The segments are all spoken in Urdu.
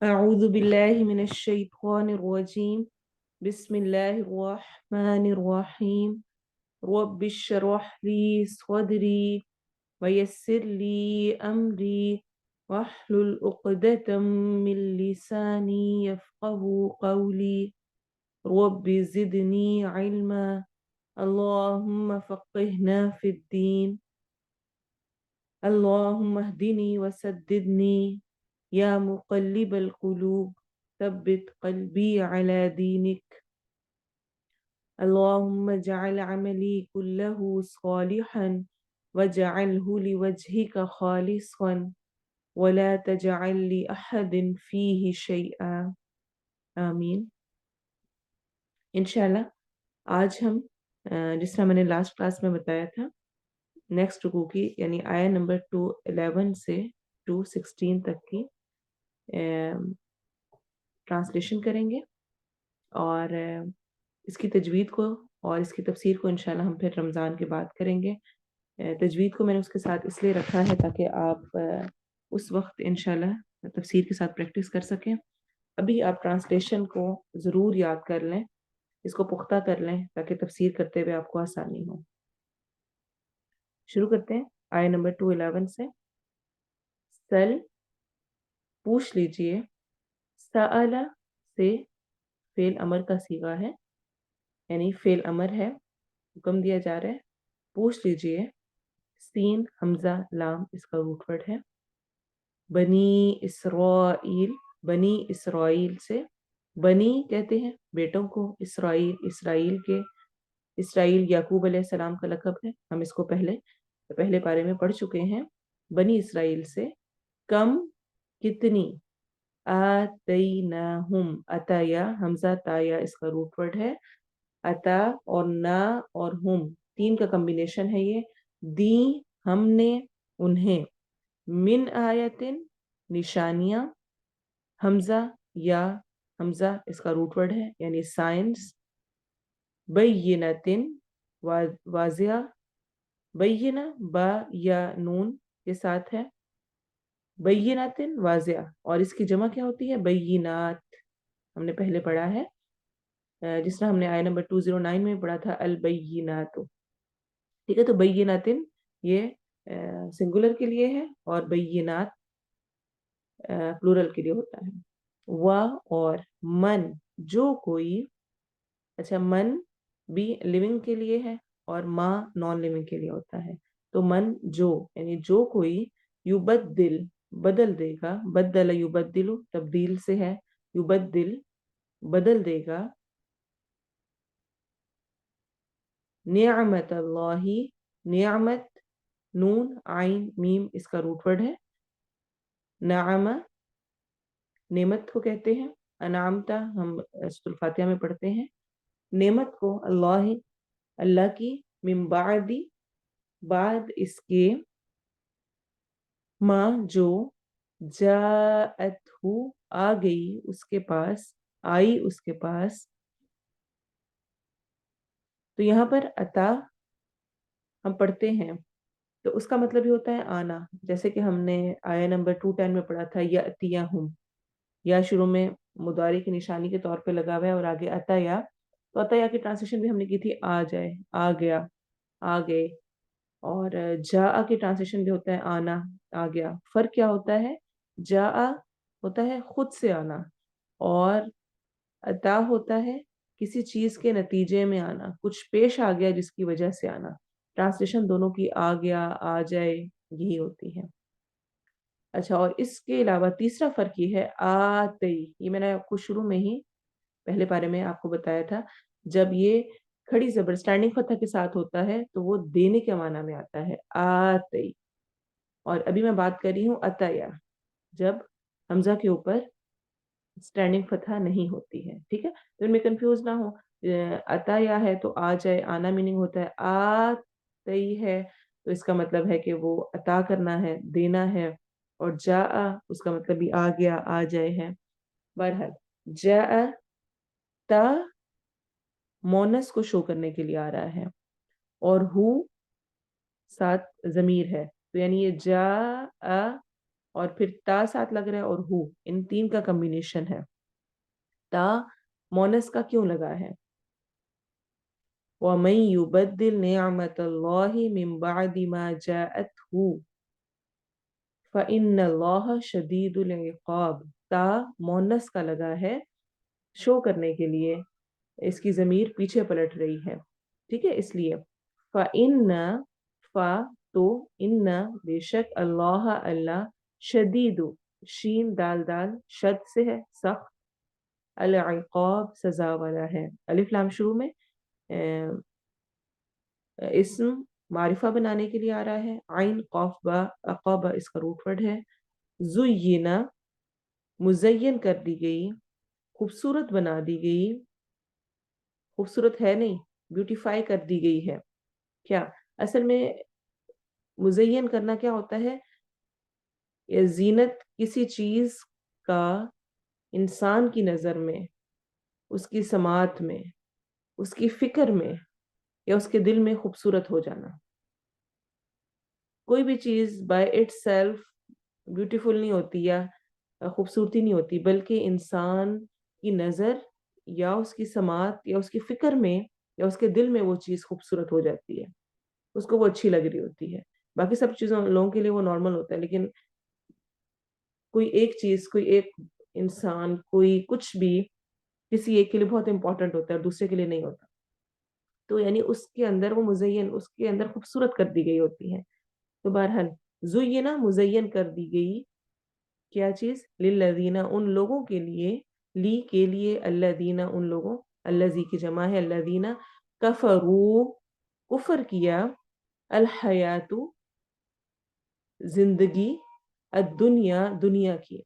أعوذ بالله من الشيطان الرجيم. بسم الله الرحمن الرحيم. رب اشرح لي صدري ويسر لي أمري واحلل عقدة من لساني يفقه قولي. رب زدني علما. اللهم فقهنا في الدين. اللهم اهدني وسددني يا مقلب القلوب ثبت قلبي على دينك. اللهم اجعل عملي كله صالحا واجعله لوجهك خالصا ولا تجعل لأحد فيه شيئا. آمین. انشاءاللہ آج ہم جس طرح میں نے لاسٹ کلاس میں بتایا تھا نیکسٹ رکوع کی یعنی آیا نمبر 211 سے 216 تک کی ٹرانسلیشن کریں گے، اور اس کی تجوید کو اور اس کی تفسیر کو انشاءاللہ ہم پھر رمضان کے بعد کریں گے۔ تجوید کو میں نے اس کے ساتھ اس لیے رکھا ہے تاکہ آپ اس وقت انشاءاللہ تفسیر کے ساتھ پریکٹس کر سکیں۔ ابھی آپ ٹرانسلیشن کو ضرور یاد کر لیں، اس کو پختہ کر لیں تاکہ تفسیر کرتے ہوئے آپ کو آسانی ہو۔ شروع کرتے ہیں آیہ نمبر 211 سے۔ سل پوچھ لیجئے، سأل سے فعل امر کا صیغہ ہے، یعنی فعل امر ہے، حکم دیا جا رہا ہے، پوچھ لیجئے۔ سین حمزہ لام اس کا روٹ ورڈ ہے۔ بنی اسرائیل، بنی اسرائیل سے، بنی کہتے ہیں بیٹوں کو، اسرائیل اسرائیل کے، اسرائیل یعقوب علیہ السلام کا لقب ہے، ہم اس کو پہلے پارے میں پڑھ چکے ہیں۔ بنی اسرائیل سے کم کتنی، آتیناہم، عطایا حمزہ تایا اس کا روٹ ورڈ ہے۔ عطا اور نا اور ہم تین کا کمبینیشن ہے، یہ دی ہم نے انہیں، من آیتن نشانیاں، حمزہ یا حمزہ اس کا روٹ ورڈ ہے یعنی سائنس، بینتن واضح، بینہ با یا نون کے ساتھ ہے، بیناتن واضح، اور اس کی جمع کیا ہوتی ہے؟ بینات، ہم نے پہلے پڑھا ہے جس طرح ہم نے آیہ نمبر 209 میں پڑھا تھا البینات، ٹھیک ہے۔ تو بیناتن یہ سنگولر کے لیے ہے اور بینات پلورل کے لیے ہوتا ہے۔ و اور من جو کوئی، اچھا من بھی لیونگ کے لیے ہے اور ما نان لیونگ کے لیے ہوتا ہے، تو من جو یعنی جو کوئی، یبدل بدل دے گا، بدل یبدل تبدیل سے ہے، یبدل بدل دے گا، نعمت اللہ، نعمت نون عین میم اس کا روٹ ورڈ ہے، نعمہ نعمت کو کہتے ہیں، انعامتا ہم سورۃ الفاتحہ میں پڑھتے ہیں، نعمت کو اللہ اللہ کی، من بعد بعد اس کے، ما جو، جاءت ہو آ گئی اس کے پاس، آئی اس کے پاس۔ تو یہاں پر عطا ہم پڑھتے ہیں تو اس کا مطلب یہ ہوتا ہے آنا، جیسے کہ ہم نے آیہ نمبر 210 میں پڑھا تھا یأتیہم، یا شروع میں مضارع کی نشانی کے طور پہ لگا ہوا ہے اور آگے عطایا، تو عطایا کی ٹرانسلیشن بھی ہم نے کی تھی آ جائے، آ گیا، آ گئے، اور جاء کی ٹرانسلیشن بھی ہوتا ہے آنا، آ گیا۔ فرق کیا ہوتا ہے؟ جاء ہوتا ہے خود سے آنا اور عطا ہوتا ہے کسی چیز کے نتیجے میں آنا، کچھ پیش آ گیا جس کی وجہ سے آنا۔ ٹرانسلیشن دونوں کی آ گیا، آ جائے یہی ہوتی ہے۔ اچھا، اور اس کے علاوہ تیسرا فرق یہ ہے آتی، یہ میں نے آپ کو شروع میں ہی پہلے پارے میں آپ کو بتایا تھا، جب یہ کھڑی زبر اسٹینڈنگ فتح کے ساتھ ہوتا ہے تو وہ دینے کے معنی میں آتا ہے آتی، اور ابھی میں بات کر رہی ہوں عطایا، جب حمزہ کے اوپر اسٹینڈنگ فتح نہیں ہوتی ہے، ٹھیک ہے۔ تو ان میں کنفیوز نہ ہو، عطایا ہے تو آ جائے، آنا میننگ ہوتا ہے، آتی ہے تو اس کا مطلب ہے کہ وہ عطا کرنا ہے، دینا ہے، اور جاء اس کا مطلب بھی آ گیا، آ جائے ہے۔ بہرحال جاء تا مونس کو شو کرنے کے لیے آ رہا ہے، اور ہو ساتھ ضمیر ہے، تو یعنی یہ جاء اور پھر تا ساتھ لگ رہا ہے اور ہو، ان تین کا کمبینیشن ہے. تا مونس کا کیوں لگا ہے؟ وَمَن يُبَدِّلْ نِعْمَةَ اللَّهِ مِن بَعْدِ مَا جَاءَتْهُ فَإِنَّ اللَّهَ شَدِيدُ الْعِقَابِ. تا مونس کا لگا ہے شو کرنے کے لیے، اس کی ضمیر پیچھے پلٹ رہی ہے، ٹھیک ہے، اس لیے فَإِنَّ فا تو ان بے شک اللہ اللہ شدید شین دال دال شد سے ہے سخت، العقاب سزا والا ہے. الف لام شروع میں اسم معرفہ بنانے کے لیے آ رہا ہے. عین قاف با عقابہ اس کا روٹ ورڈ ہے. زینا مزین کر دی گئی، خوبصورت بنا دی گئی، خوبصورت ہے نہیں، بیوٹیفائی کر دی گئی ہے. کیا اصل میں مزین کرنا کیا ہوتا ہے؟ یہ زینت کسی چیز کا انسان کی نظر میں، اس کی سماعت میں، اس کی فکر میں یا اس کے دل میں خوبصورت ہو جانا. کوئی بھی چیز بائی اٹ سیلف بیوٹیفل نہیں ہوتی یا خوبصورتی نہیں ہوتی، بلکہ انسان کی نظر یا اس کی سماعت یا اس کی فکر میں یا اس کے دل میں وہ چیز خوبصورت ہو جاتی ہے، اس کو وہ اچھی لگ رہی ہوتی ہے. باقی سب چیزوں لوگوں کے لیے وہ نارمل ہوتا ہے، لیکن کوئی ایک چیز، کوئی ایک انسان، کوئی کچھ بھی کسی ایک کے لیے بہت امپورٹنٹ ہوتا ہے اور دوسرے کے لیے نہیں ہوتا. تو یعنی اس کے اندر وہ مزین، اس کے اندر خوبصورت کر دی گئی ہوتی ہے. تو بہرحال زینہ مزین کر دی گئی کیا چیز؟ للذین ان لوگوں کے لیے، لی کے لیے، الذین ان لوگوں، الذی کی جمع ہے الذین، کفروا کفر کیا، الحیات زندگی، الدنیا دنیا کی،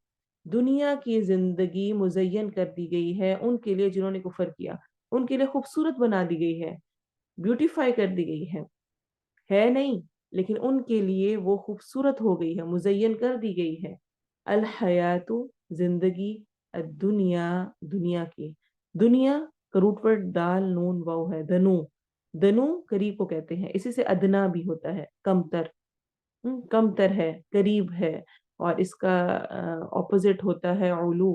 دنیا کی زندگی مزین کر دی گئی ہے ان کے لیے جنہوں نے کفر کیا، ان کے لیے خوبصورت بنا دی گئی ہے، بیوٹیفائی کر دی گئی ہے نہیں، لیکن ان کے لیے وہ خوبصورت ہو گئی ہے، مزین کر دی گئی ہے. الحیات زندگی، الدنیا دنیا کی، دنیا کا روٹ ورڈ دال نون واو ہے، دنو، دنو قریب کو کہتے ہیں، اسی سے ادنا بھی ہوتا ہے، کمتر، کمتر ہے، قریب ہے. اور اس کا اپوزٹ ہوتا ہے علو،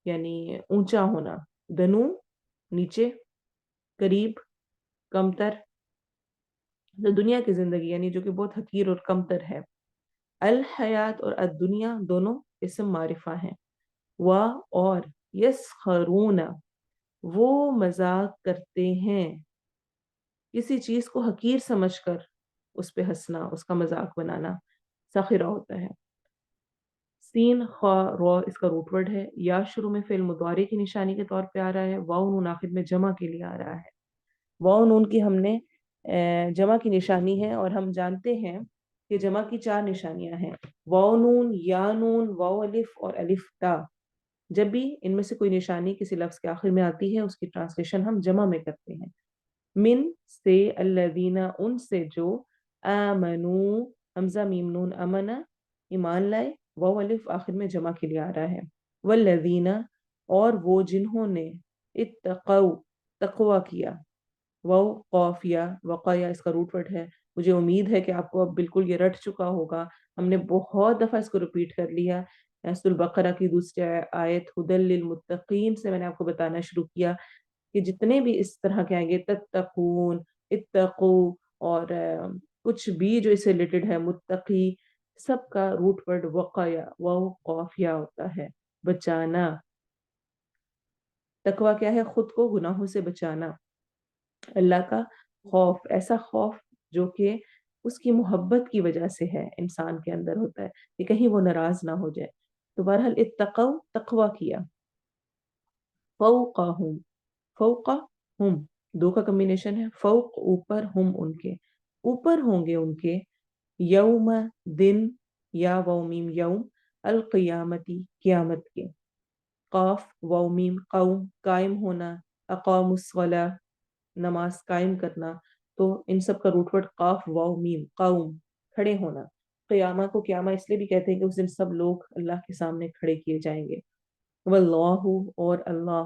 یعنی اونچا ہونا. دنو نیچے، قریب، کمتر. تو دنیا کی زندگی یعنی جو کہ بہت حقیر اور کمتر ہے. الحیات اور الدنیا دونوں اسم معرفہ ہیں. اور یسخرون وہ مذاق کرتے ہیں، کسی چیز کو حقیر سمجھ کر اس پہ ہنسنا، اس کا مذاق بنانا سخرہ ہوتا ہے. سین خا رو اس کا روٹ ورڈ ہے. یا شروع میں فعل مضارع کی نشانی کے طور پہ آ رہا ہے. واو نون آخر میں جمع کے لیے آ رہا ہے. واو نون کی ہم نے جمع کی نشانی ہے، اور ہم جانتے ہیں کہ جمع کی 4 نشانیاں ہیں، واو نون، یا نون، واو الف اور الف تا. جب بھی ان میں سے کوئی نشانی کسی لفظ کے آخر میں آتی ہے اس کی ٹرانسلیشن ہم جمع میں کرتے ہیں. من سے، الذین ان سے جو، آمنو حمزہ میم نون امنا ایمان لائے، واو الف آخر میں جمع کے لیے آ رہا ہے. والذین اور وہ جنہوں نے، اتقوا تقوی کیا، واو قافیہ وقایا اس کا روٹ ورڈ ہے. مجھے امید ہے کہ آپ کو اب بالکل یہ رٹ چکا ہوگا، ہم نے بہت دفعہ اس کو ریپیٹ کر لیا. سورۃ البقرہ کی دوسری آیت ہدی للمتقین سے میں نے آپ کو بتانا شروع کیا کہ جتنے بھی اس طرح کے آئیں گے، تتقون، اتقو اور کچھ بھی جو اس سے ریلیٹڈ ہے، متقی، سب کا روٹ ورڈ وقایا واو قافیہ ہوتا ہے، بچانا. تقوی کیا ہے؟ خود کو گناہوں سے بچانا، اللہ کا خوف، ایسا خوف جو کہ اس کی محبت کی وجہ سے ہے، انسان کے اندر ہوتا ہے کہ کہیں وہ ناراض نہ ہو جائے. تو بہرحال اتقوا تقوی کیا. فوقہم، فوقہ ہم دو کا کمبینیشن ہے، فوق اوپر، ہم ان کے اوپر ہوں گے، ان کے یوم دن، یا وومیم یوم، القیامتی قیامت کے، قاف وومیم قوم قائم ہونا، اقام الصلاۃ نماز قائم کرنا. تو ان سب کا روٹ ورڈ قاف واو میم، قوم کھڑے ہونا. قیامہ کو قیامہ اس لیے بھی کہتے ہیں کہ اس دن سب لوگ اللہ کے سامنے کھڑے کیے جائیں گے. واللہ اور اللہ،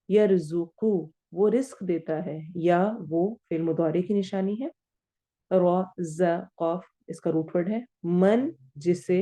یرزقو وہ رزق دیتا ہے، یا وہ فعل مضارع کی نشانی ہے، را ز قاف اس کا روٹ ورڈ ہے، من جسے،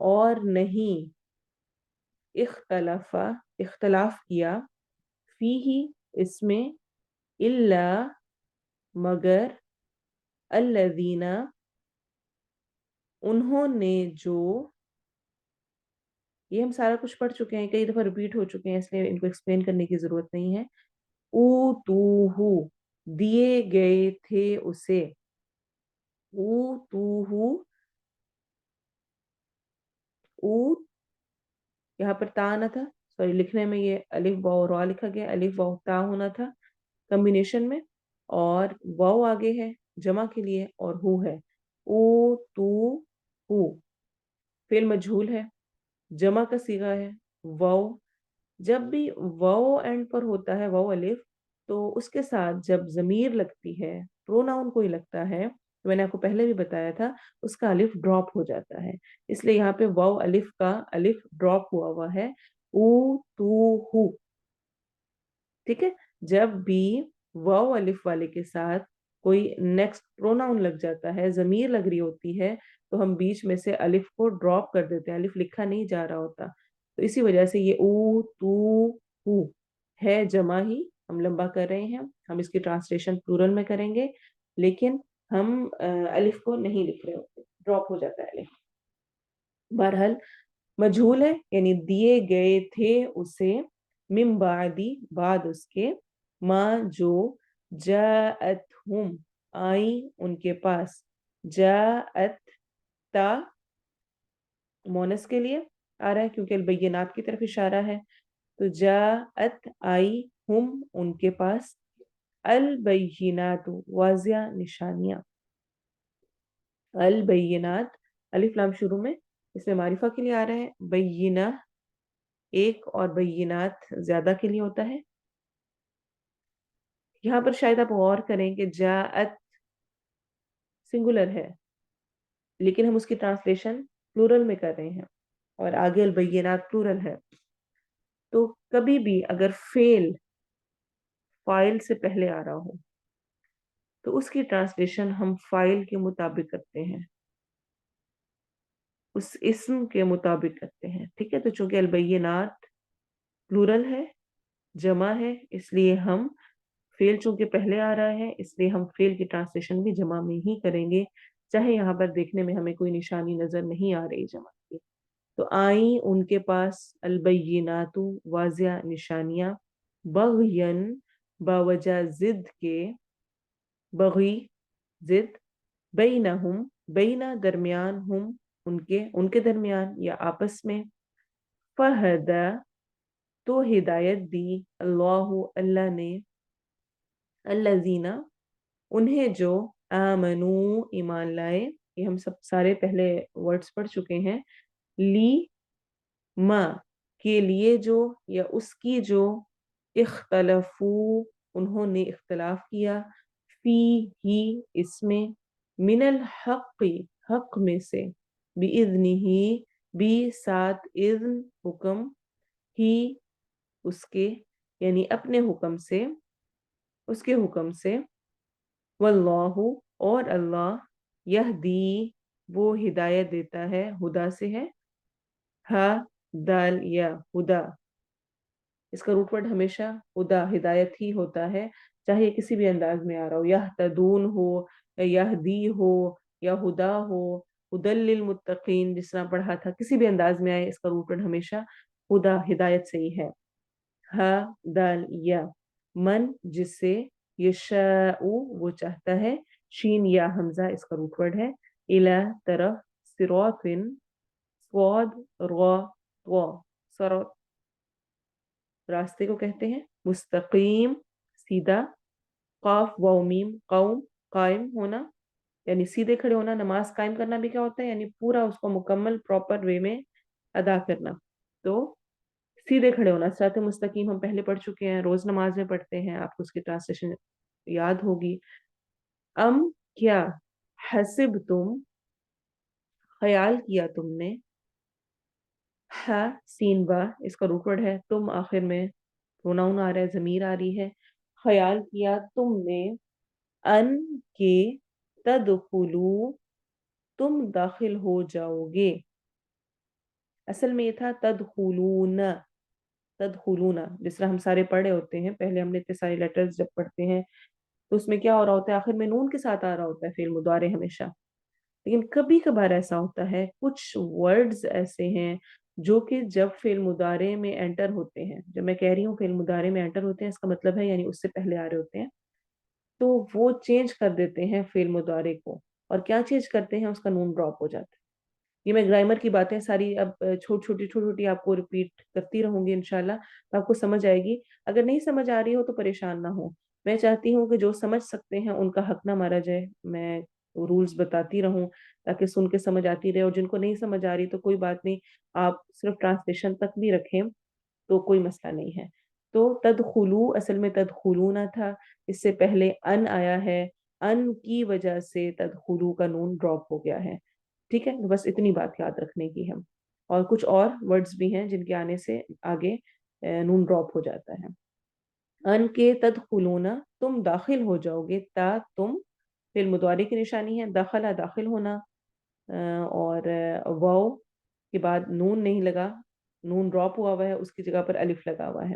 اور نہیں اختلاف کیا فی ہی اس میں الا مگر الذین انہوں نے جو، یہ ہم سارا کچھ پڑھ چکے ہیں، کئی دفعہ ریپیٹ ہو چکے ہیں، اس لیے ان کو ایکسپلین کرنے کی ضرورت نہیں ہے. اوتوہو دیے گئے تھے اسے. اوتوہو، او یہاں پر تا آنا تھا، سوری لکھنے میں یہ الف واو را لکھا گیا، الف واو تا ہونا تھا کمبینیشن میں، اور واو آگے ہے جمع کے لیے اور ہو ہے. او تو ہو فعل مجہول ہے، جمع کا صیغہ ہے واو. جب بھی واو اینڈ پر ہوتا ہے واو الف، تو اس کے ساتھ جب ضمیر لگتی ہے، پروناؤن کوئی لگتا ہے، تو میں نے آپ کو پہلے بھی بتایا تھا اس کا الف ڈراپ ہو جاتا ہے. اس لیے یہاں پہ واو الف کا الف ڈراپ ہوا ہے. او تو ہو، ٹھیک ہے. جب بھی واو الف والے کے ساتھ کوئی نیکسٹ پروناؤن لگ جاتا ہے، ضمیر لگ رہی ہوتی ہے، تو ہم بیچ میں سے الف کو ڈراپ کر دیتے ہیں، الف لکھا نہیں جا رہا ہوتا. تو اسی وجہ سے یہ او تو ہو ہے جمع ہی ہم لمبا کر رہے ہیں. ہم اس کی ٹرانسلیشن پلورل میں کریں گے، لیکن ہم الف کو نہیں لکھ رہے ہوتے، ڈراپ ہو جاتا ہے الف. بہرحال مجھول ہے، یعنی دیے گئے تھے اسے، من بعدی بعد اس کے، ماں جو، جاءتہم آئی ان کے پاس. جاءت تا مونس کے لیے آ رہا ہے کیونکہ البینات کی طرف اشارہ ہے. تو جاءت آئی ہم ان کے پاس، البینات واضح نشانیاں. البینات الف لام شروع میں، اس میں معرفہ کے لیے آ رہا ہے. بینہ ایک اور بینات زیادہ کے لیے ہوتا ہے. یہاں پر شاید آپ غور کریں کہ جاءت سنگولر ہے، لیکن ہم اس کی ٹرانسلیشن پلورل میں کر رہے ہیں، اور آگے البینات پلورل ہے. تو کبھی بھی اگر فعل فاعل سے پہلے آ رہا ہو تو اس کی ٹرانسلیشن ہم فاعل کے مطابق کرتے ہیں، اس اسم کے مطابق کرتے ہیں. ٹھیک ہے. تو چونکہ البینات پلورل ہے، جمع ہے، اس لیے ہم فعل چونکہ پہلے آ رہا ہے، اس لیے ہم فعل کی ٹرانسلیشن بھی جمع میں ہی کریں گے، چاہے یہاں پر دیکھنے میں ہمیں کوئی نشانی نظر نہیں آ رہی جمع کی. تو آئیں ان کے پاس البینات واضح نشانیاں، بغین باوجہ ضد کے، بغی ضد، بینہم بینا درمیان، ہم ان کے درمیان یا آپس میں. فہدا تو ہدایت دی، اللہ اللہ نے، الذین انہیں جو، آمنو ایمان لائے. یہ ہم سب سارے پہلے ورڈز پڑھ چکے ہیں. لی ما کے لیے جو، یا اس کی جو، اختلفو انہوں نے اختلاف کیا، فی ہی اس میں، من الحق حق میں سے، بِإِذْنِهِ بھی ساتھ اذن حکم، ہی اس کے یعنی اپنے حکم سے، اس کے حکم سے. واللہ اور اللہ، یہدی وہ ہدایت دیتا ہے، ہدا سے ہے، ہا دال یا ہدا، اس کا روٹ ورڈ ہمیشہ ہدا ہدایت ہی ہوتا ہے، چاہے یہ کسی بھی انداز میں آ رہا ہو، یہتدون ہو یا یہدی ہو یا ہدا ہو، ہدل للمتقین جس طرح پڑھا تھا، کسی بھی انداز میں آئے اس کا روٹ ورڈ ہمیشہ ہدا ہدایت سے ہی ہے. ہا دال یا، من جس سے، یشاء وہ چاہتا ہے، شین یا حمزہ اس کا روٹ ورڈ ہے، الی طرف، صراط صاد را وا صراط راستے کو کہتے ہیں، مستقیم سیدھا، قاف واو میم قوم قائم ہونا، یعنی سیدھے کھڑے ہونا. نماز قائم کرنا بھی کیا ہوتا ہے، یعنی پورا اس کو مکمل پراپر وے میں ادا کرنا. تو سیدھے کھڑے ہونا. صراط مستقیم ہم پہلے پڑھ چکے ہیں، روز نماز میں پڑھتے ہیں، آپ کو اس کی ٹرانسلیشن یاد ہوگی. کیا، حسب تم خیال کیا تم نے، ہا سین با اس کا روٹ ورڈ ہے، تم آخر میں پروناؤن آ رہا ہے، ضمیر آ رہی ہے. خیال کیا تم نے، ان کے، تدخلو تم داخل ہو جاؤ گے، اصل میں یہ تھا تدخلون، تدخلون، جس طرح ہم سارے پڑھے ہوتے ہیں، پہلے ہم نے اتنے سارے لیٹرز جب پڑھتے ہیں تو اس میں کیا ہو رہا ہوتا ہے، آخر میں نون کے ساتھ آ رہا ہوتا ہے فعل مضارع ہمیشہ. لیکن کبھی کبھار ایسا ہوتا ہے، کچھ ورڈز ایسے ہیں جو کہ جب فعل مضارع میں انٹر ہوتے ہیں، جب میں کہہ رہی ہوں فعل مضارع میں انٹر ہوتے ہیں، اس کا مطلب ہے یعنی اس سے پہلے آ رہے ہوتے ہیں، تو وہ چینج کر دیتے ہیں فعل مضارع کو. اور کیا چینج کرتے ہیں، اس کا نون ڈراپ ہو جاتا ہے. یہ میں گرامر کی باتیں ساری اب چھوٹی چھوٹی آپ کو ریپیٹ کرتی رہوں گی انشاءاللہ، تو آپ کو سمجھ آئے گی. اگر نہیں سمجھ آ رہی ہو تو پریشان نہ ہو، میں چاہتی ہوں کہ جو سمجھ سکتے ہیں ان کا حق نہ مارا جائے، میں رولز بتاتی رہوں تاکہ سن کے سمجھ آتی رہے. اور جن کو نہیں سمجھ آ رہی تو کوئی بات نہیں، آپ صرف ٹرانسلیشن تک بھی رکھیں تو کوئی مسئلہ نہیں ہے. تو تدخلو اصل میں تدخلونا تھا، اس سے پہلے ان آیا ہے، ان کی وجہ سے تدخلو کا نون ڈراپ ہو گیا ہے. ٹھیک ہے، بس اتنی بات یاد رکھنے کی ہے. اور کچھ اور ورڈز بھی ہیں جن کے آنے سے آگے نون ڈراپ ہو جاتا ہے. ان کے تدخلونا، تم داخل ہو جاؤ گے، تا تم فعل مضارع کی نشانی ہے، دخلا داخل ہونا، اور واو کے بعد نون نہیں لگا، نون ڈراپ ہوا ہوا ہے، اس کی جگہ پر الف لگا ہوا ہے.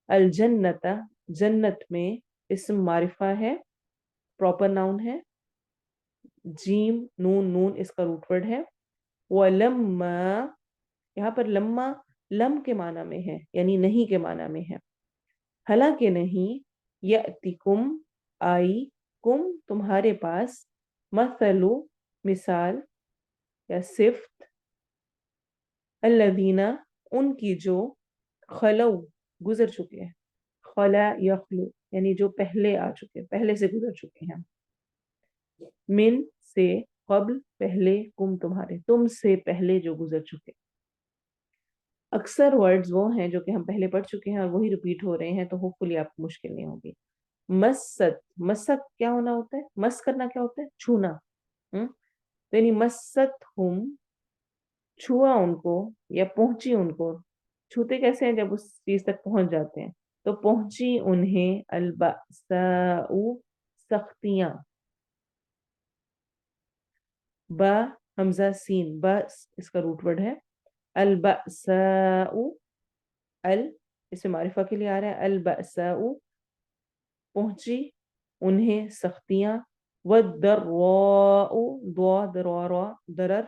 الجنت، جنت میں اسم معرفہ ہے، پراپر ناؤن ہے. جیم نون، نون اس کا روٹ ورڈ ہے. وَلَمَّا، یہاں پر لما لم کے معنی میں ہے، یعنی نہیں کے معنی میں ہے. حالانکہ نہیں، یأتکم آئی، کم تمہارے پاس، مثلو مثال یا صفت، الذین ان کی جو، خلو گزر چکے ہیں، خلا یخلو یعنی جو پہلے آ چکے، پہلے سے گزر چکے ہیں. من سے، قبل پہلے، کم تمہارے، تم سے پہلے جو گزر چکے. اکثر ورڈز وہ ہیں جو کہ ہم پہلے پڑھ چکے ہیں اور وہی ریپیٹ ہو رہے ہیں، تو ہوپ فلی آپ کو مشکل نہیں ہوگی. مست، مست کیا ہونا ہوتا ہے، مس کرنا کیا ہوتا ہے، چھونا. تو یعنی مست ہم، چھوا ان کو یا پہنچی ان کو. چھوتے کیسے ہیں، جب اس چیز تک پہنچ جاتے ہیں. تو پہنچی انہیں البأساء، سختیاں. با حمزہ سین، با اس کا روٹ ورڈ ہے. البأساء، ال اس میں معرفہ کے لیے آ رہا ہے، البأساء پہنچی انہیں سختیاں. والضراء، ضا ضرارا ضرر،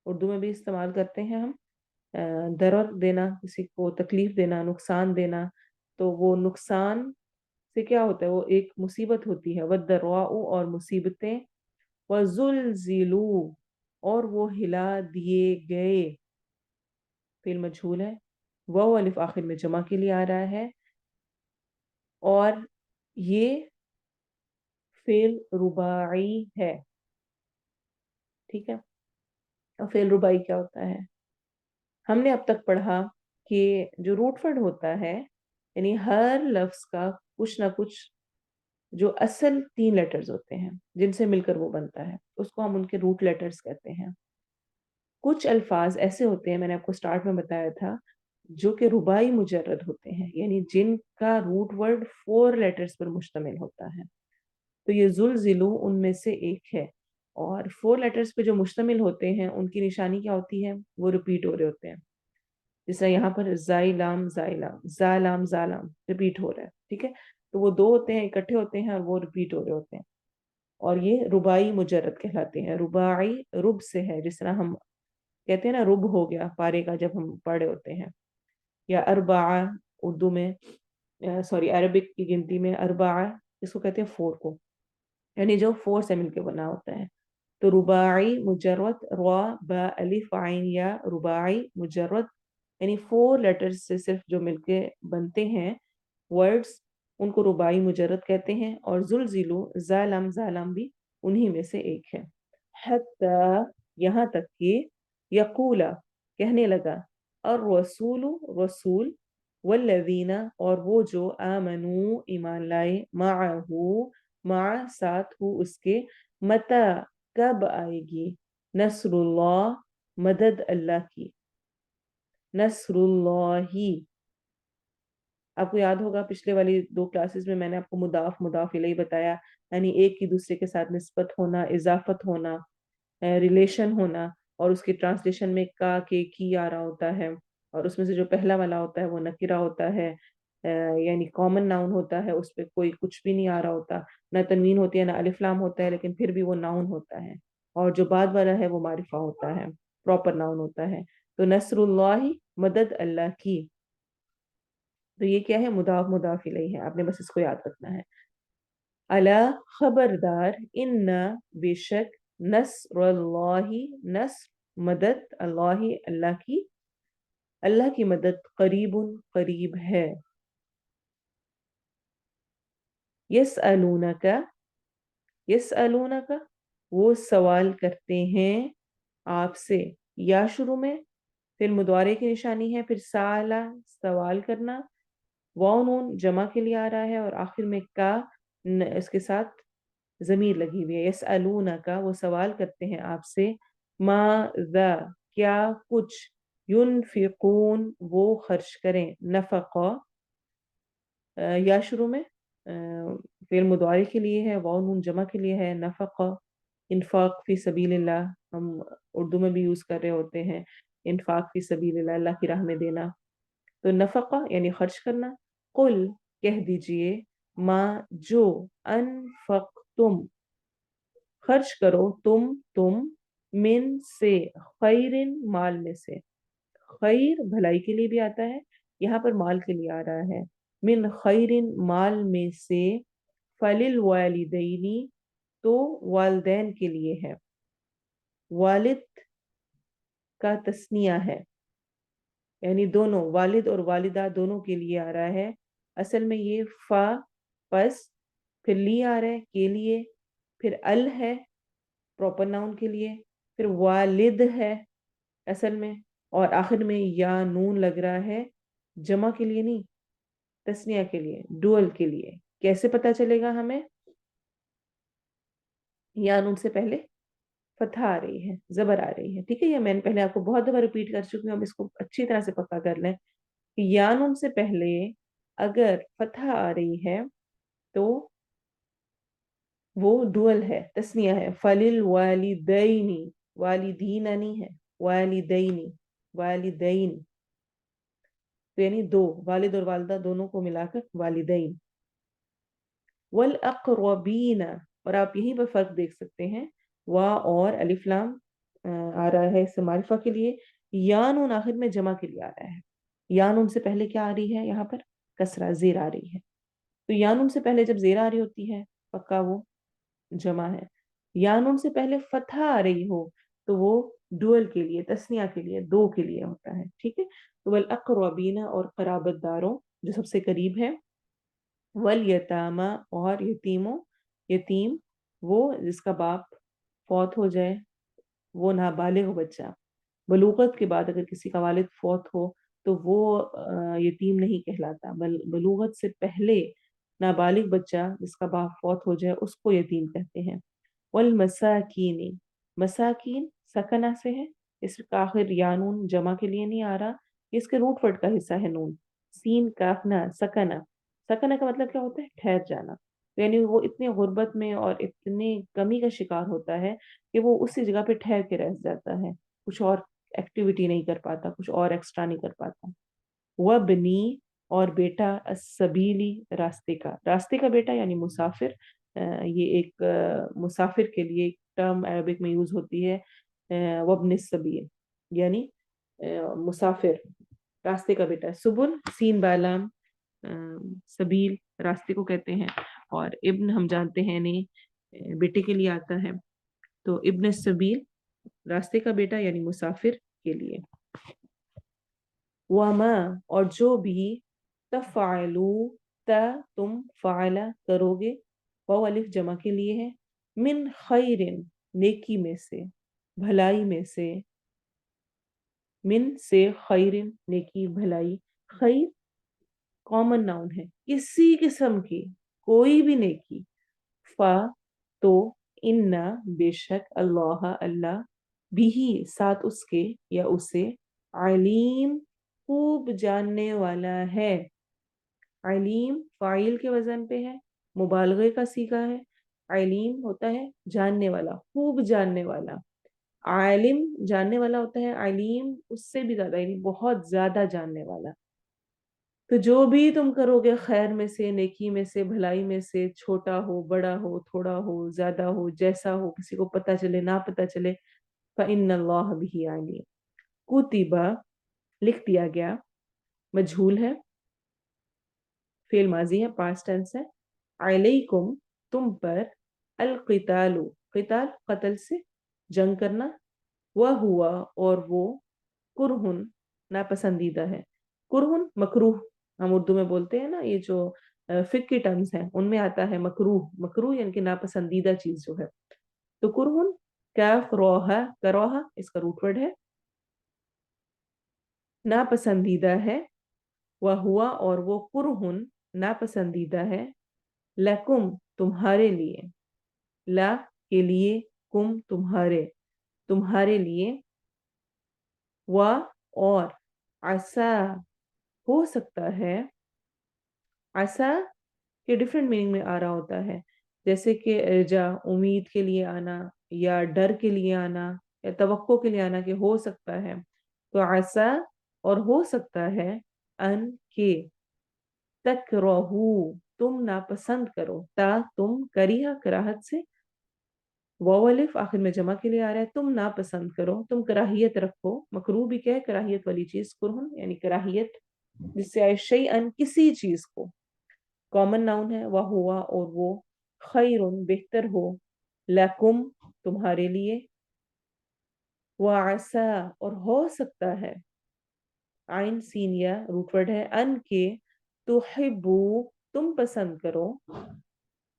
اردو میں بھی استعمال کرتے ہیں ہم، ضرر دینا، کسی کو تکلیف دینا، نقصان دینا. تو وہ نقصان سے کیا ہوتا ہے، وہ ایک مصیبت ہوتی ہے. والضراء اور مصیبتیں. وزلزلوا اور وہ ہلا دیے گئے، فعل مجہول ہے، واو الف آخر میں جمع کے لیے آ رہا ہے. اور یہ فعل رباعی ہے. ٹھیک ہے، اور فعل رباعی کیا ہوتا ہے، ہم نے اب تک پڑھا کہ جو روٹ ورڈ ہوتا ہے، یعنی ہر لفظ کا کچھ نہ کچھ جو اصل 3 لیٹرز ہوتے ہیں جن سے مل کر وہ بنتا ہے، اس کو ہم ان کے روٹ لیٹرز کہتے ہیں. کچھ الفاظ ایسے ہوتے ہیں، میں نے آپ کو سٹارٹ میں بتایا تھا، جو کہ رباعی مجرد ہوتے ہیں، یعنی جن کا روٹ ورڈ 4 لیٹرز پر مشتمل ہوتا ہے. تو یہ زلزلو ان میں سے ایک ہے. اور 4 لیٹرز پہ جو مشتمل ہوتے ہیں ان کی نشانی کیا ہوتی ہے، وہ ریپیٹ ہو رہے ہوتے ہیں. جس طرح یہاں پر زائی لام زائی لام، زا لام زا لام ریپیٹ ہو رہا ہے. ٹھیک ہے، تو وہ 2 ہوتے ہیں، اکٹھے ہوتے ہیں اور وہ ریپیٹ ہو رہے ہوتے ہیں، اور یہ رباعی مجرد کہلاتے ہیں. رباعی رب سے ہے، جس طرح ہم کہتے ہیں نا رب ہو گیا پارے کا جب ہم پڑھے ہوتے ہیں. یا اربعہ اردو میں، سوری عربک کی گنتی میں اربعہ اس کو کہتے ہیں 4 کو، یعنی جو 4 سے مل کے بنا ہوتا ہے. تو رباعی مجرد، را با الف عین یا، رباعی مجرد یعنی 4 لیٹرز سے صرف جو مل کے بنتے ہیں ورڈز، ان کو رباعی مجرد کہتے ہیں. اور زلزلو زالم زالم بھی انہی میں سے ایک ہے. حتی یہاں تک کہ، یقولا کہنے لگا، الرسول رسول، والذین اور وہ جو، آمنو ایمان لائے، معہو مع ساتھ ہو اس کے، متی کب آئے گی، نصر اللہ مدد اللہ کی. نصر اللہ، آپ کو یاد ہوگا پچھلے والی 2 کلاسز میں نے آپ کو مضاف مضاف الیہ بتایا، یعنی ایک کی دوسرے کے ساتھ نسبت ہونا، اضافت ہونا، ریلیشن ہونا. اور اس کی ٹرانسلیشن میں کا کے کی آ رہا ہوتا ہے، اور اس میں سے جو پہلا والا ہوتا ہے وہ نکرہ ہوتا ہے، یعنی کامن ناؤن ہوتا ہے، اس پہ کوئی کچھ بھی نہیں آ رہا ہوتا، نہ تنوین ہوتی ہے نہ الف لام ہوتا ہے، لیکن پھر بھی وہ ناؤن ہوتا ہے، اور جو بعد والا ہے وہ معرفہ ہوتا ہے، پراپر ناؤن ہوتا ہے۔ تو نصر اللہ، مدد اللہ کی، تو یہ کیا ہے؟ مضاف مضاف الیہ ہے، آپ نے بس اس کو یاد رکھنا ہے۔ الا، خبردار، ان، بے شک، نصر اللہ، نصر مدد، اللہ اللہ کی، اللہ کی مدد، قریب قریب ہے۔ یسألونک، یسألونک، وہ سوال کرتے ہیں آپ سے، یا شروع میں، پھر مضارع کی نشانی ہے، پھر سالا، سوال کرنا، واو نون جمع کے لیے آ رہا ہے، اور آخر میں کا اس کے ساتھ ضمیر لگی ہوئی ہے۔ یسألونک، وہ سوال کرتے ہیں آپ سے، ماذا، کیا کچھ، ينفقون، وہ خرچ کریں، نفقہ، یا شروع میں، فعل مضارع کے لیے ہے، واو نون جمع کے لیے ہے، نفقہ، انفاق فی سبیل اللہ، ہم اردو میں بھی یوز کر رہے ہوتے ہیں، انفاق فی سبیل اللہ، اللہ کی راہ میں دینا، تو نفقہ یعنی خرچ کرنا۔ قل، کہہ دیجئے، ما، جو، انفقتم، خرچ کرو تم، من سے، خیر، مال میں سے، خیر بھلائی کے لیے بھی آتا ہے، یہاں پر مال کے لیے آ رہا ہے، من خیر، مال میں سے، فللوالدین، تو والدین کے لیے ہے، والد کا تثنیہ ہے، یعنی دونوں، والد اور والدہ دونوں کے لیے آ رہا ہے، اصل میں یہ فا، پس، پھر لی آ رہا ہے کے لیے، پھر ال ہے پراپر ناؤن کے لیے، پھر والد ہے اصل میں، اور آخر میں یا نون لگ رہا ہے، جمع کے لیے نہیں، تسنیہ کے لیے، ڈوئل کے لیے۔ کیسے پتا چلے گا ہمیں؟ یا نون سے پہلے فتح آ رہی ہے، زبر آ رہی ہے، ٹھیک ہے، یہ میں نے پہلے آپ کو بہت دفعہ ریپیٹ کر چکی ہوں، اب اس کو اچھی طرح سے پکا کر لیں کہ یا نون سے پہلے اگر فتح آ رہی ہے تو وہ ڈوئل ہے، تسنیہ ہے، فللوالدین، والدین نہیں ہے، والدین، والدین، تو یعنی دو، والد اور والدہ دونوں کو ملا کر والدین۔ والاقربین، اور آپ یہیں پر فرق دیکھ سکتے ہیں، وا اور الف لام آ رہا ہے اس معرفہ کے لیے، یا نون آخر میں جمع کے لیے آ رہا ہے، یا نون سے پہلے کیا آ رہی ہے یہاں پر؟ کسرہ، زیر آ رہی ہے، تو یا نون سے پہلے جب زیر آ رہی ہوتی ہے پکا وہ جمع ہے، یا نون سے پہلے فتح آ رہی ہو تو وہ ڈوئل کے لیے، تسنیہ کے لیے، دو کے لیے ہوتا ہے، ٹھیک ہے، تو والاقربین، اور قرابت داروں جو سب سے قریب ہے، والیتامى، اور یتیموں، یتیم وہ جس کا باپ فوت ہو جائے، وہ نابالغ بچہ، بلوغت کے بعد اگر کسی کا والد فوت ہو تو وہ یتیم نہیں کہلاتا، بلوغت سے پہلے نابالغ بچہ جس کا باپ فوت ہو جائے اس کو یتیم کہتے ہیں۔ والمساکین، مساکین سکنہ سے ہے، اس کا آخر یا نون جمع کے لیے نہیں آ رہا، اس کے روٹ ورڈ کا حصہ ہے نون، سین کافنا، سکنہ، سکنہ کا مطلب کیا ہوتا ہے؟ ٹھہر جانا، یعنی وہ اتنے غربت میں اور اتنی کمی کا شکار ہوتا ہے کہ وہ اسی جگہ پہ ٹھہر کے رہ جاتا ہے، کچھ اور ایکٹیویٹی نہیں کر پاتا، کچھ اور ایکسٹرا نہیں کر پاتا۔ وابنی، اور بیٹا، السبیلی، راستے کا بیٹا یعنی مسافر، یہ ایک مسافر کے لیے ایک ٹرم عربک میں یوز ہوتی ہے، وابن السبیل، یعنی مسافر، راستے کا بیٹا، سبل سین بالام، سبیل راستے کو کہتے ہیں، اور ابن ہم جانتے ہیں نہیں بیٹے کے لیے آتا ہے، تو ابن السبیل راستے کا بیٹا یعنی مسافر کے لیے۔ وما، اور جو بھی، تفعلو، تم فعلا کرو گے، واو الف جمع کے لیے ہے، من خیر، نیکی میں سے، بھلائی میں سے، من سے، خیر نیکی بھلائی، خیر کامن ناؤن ہے، کسی قسم کی کوئی بھی نیکی، فا تو، انا بے شک، اللہ اللہ، بھی ساتھ اس کے یا اسے، علیم خوب جاننے والا ہے، علیم فاعل کے وزن پہ ہے، مبالغے کا صیغہ ہے، علیم ہوتا ہے جاننے والا، خوب جاننے والا، عالم جاننے والا ہوتا ہے، علیم اس سے بھی زیادہ، یعنی بہت زیادہ جاننے والا۔ تو جو بھی تم کرو گے خیر میں سے، نیکی میں سے، بھلائی میں سے، چھوٹا ہو بڑا ہو تھوڑا ہو زیادہ ہو جیسا ہو، کسی کو پتہ چلے نہ پتہ چلے، فَإِنَّ اللَّهَ بِهِ عَلِيمٌ۔ کتبہ لکھ دیا گیا، مجھول ہے، فعل ماضی ہے، پاسٹ ٹینس ہے، علیکم تم پر، القتال، قتال قتل سے جنگ کرنا، وہ ہوا اور وہ، کرہن ناپسندیدہ ہے، کرہن مکروہ، ہم اردو میں بولتے ہیں نا، یہ جو فقہ کی ٹرمز ہیں ان میں آتا ہے مکروہ، مکروہ یعنی کہ ناپسندیدہ چیز جو ہے، تو کرہن کیف روحا، کروہا اس کا روٹ ورڈ ہے، ناپسندیدہ ہے، وہ ہوا اور وہ، کرہن ناپسندیدہ ہے، لکم تمہارے لیے، لا کے لیے، کم تمہارے، تمہارے لیے، و اور، عسا ہو سکتا ہے، عسا کے ڈفرینٹ میننگ میں آ رہا ہوتا ہے، جیسے کہ ارجا امید کے لیے آنا، یا ڈر کے لیے آنا، یا توقع کے لیے آنا کہ ہو سکتا ہے، تو عسا اور ہو سکتا ہے، ان کے، تکرہو تم ناپسند کرو، تا تم، کریہ کراہت سے، واو الف آخر میں جمع کے لیے آ رہا ہے، تم ناپسند کرو، تم کراہیت رکھو، مکروہ بھی کیا ہے کراہیت والی چیز، کرہن یعنی کراہیت جس سے آئے شیئن کسی چیز کو، کامن ناؤن ہے، وہ ہوا اور وہ، خیرن بہتر ہو، لکم تمہارے لیے، وعسا اور ہو سکتا ہے، عین سین یا روٹ ورڈ ہے، ان کے، تحبو تم پسند کرو،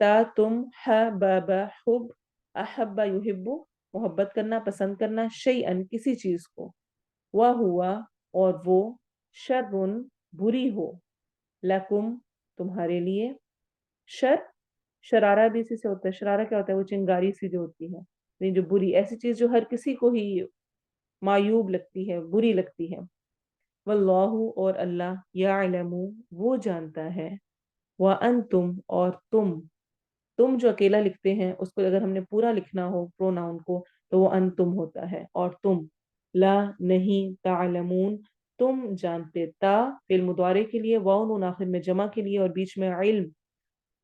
تا تم، حبب حب، احب یحب محبت کرنا پسند کرنا، شیئن کسی چیز کو، وہ ہوا اور وہ، شرن بری ہو، لکم تمہارے لیے، شر شرارہ بھی اسی سے ہوتا ہے، شرارہ کیا ہوتا ہے وہ چنگاری سی جو ہوتی ہے، یعنی جو بری، ایسی چیز جو ہر کسی کو ہی معیوب لگتی ہے، بری لگتی ہے، واللہ اور اللہ، یعلم وہ جانتا ہے، وانتم اور تم جو اکیلا لکھتے ہیں اس کو اگر ہم نے پورا لکھنا ہو پروناؤن کو تو وہ انتم ہوتا ہے، اور تم، لا نہیں، تعلمون تم جانتے، تا فعل مضارع کے لیے، واو نون آخر میں جمع کے لیے، اور بیچ میں علم،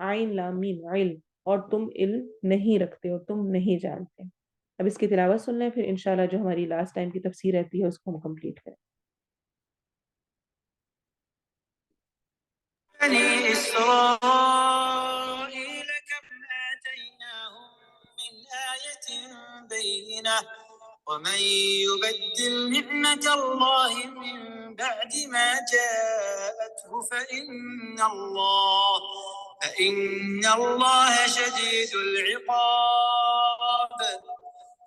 عین لام میم علم، اور تم علم نہیں رکھتے ہو، تم نہیں جانتے۔ اب اس کی تلاوت سن لیں، پھر انشاءاللہ جو ہماری لاسٹ ٹائم کی تفسیر رہتی ہے اس کو ہم کمپلیٹ کریں۔ بني إسرائيل كم آتيناهم من آية بينة ومن يبدل نعمة الله من بعد ما جاءته فإن الله شديد العقاب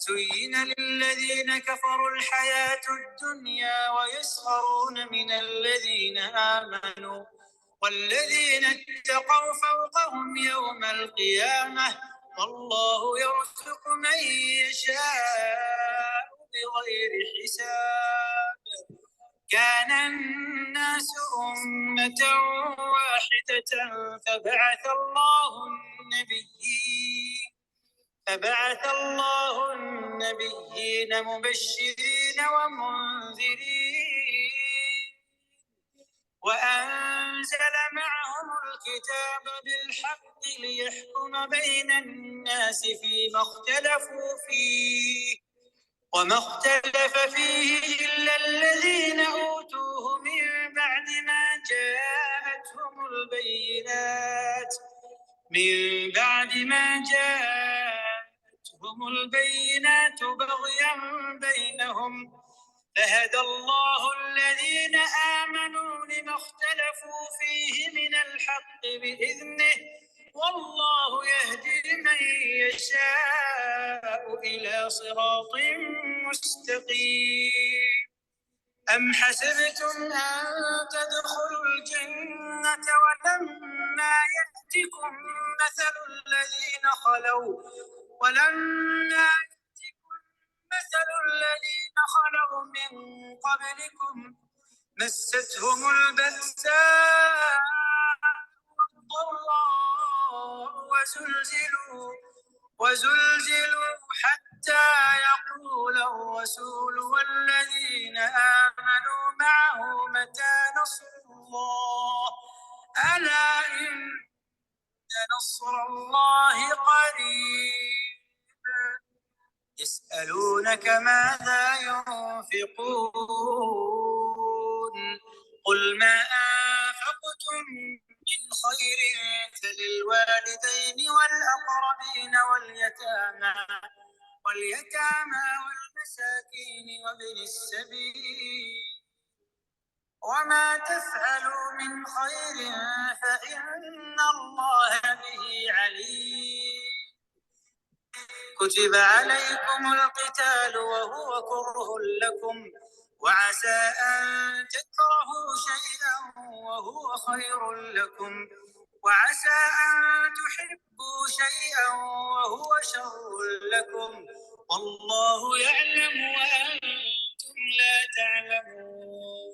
زين للذين كفروا الحياة الدنيا ويسخرون من الذين آمنوا والذين اتقوا فوقهم يوم القيامة والله يرزق من يشاء بغير حساب كان الناس أمة واحدة فبعث الله النبيين مبشرين ومنذرين وأنزل معهم الكتاب بالحق ليحكم بين الناس فيما اختلفوا فيه وما اختلف فيه إلا الذين أوتوه من بعد ما جاءتهم البينات بغيا بينهم فهدى الله الذين آمنوا لما اختلفوا فيه من الحق بإذنه والله يهدي من يشاء إلى صراط مستقيم أم حسبتم أن تدخلوا الجنة ولما يأتكم مثل الذين خلوا من قبلكم مستهم البأساء والضراء وزلزلوا حتى يقول الرسول والذين آمنوا معه متى نصر الله ألا إن نصر الله قريب يسألونك ماذا ينفقون قل ما أنفقتم من خير فللوالدين والأقربين واليتامى والمساكين وابن السبيل وما تفعلوا من خير فإن الله به عليم كتب عليكم القتال وهو كره لكم وعسى أن تكرهوا شيئا وهو خير لكم وعسى أن تحبوا شيئا وهو شر لكم والله يعلم وأنتم لا تعلمون.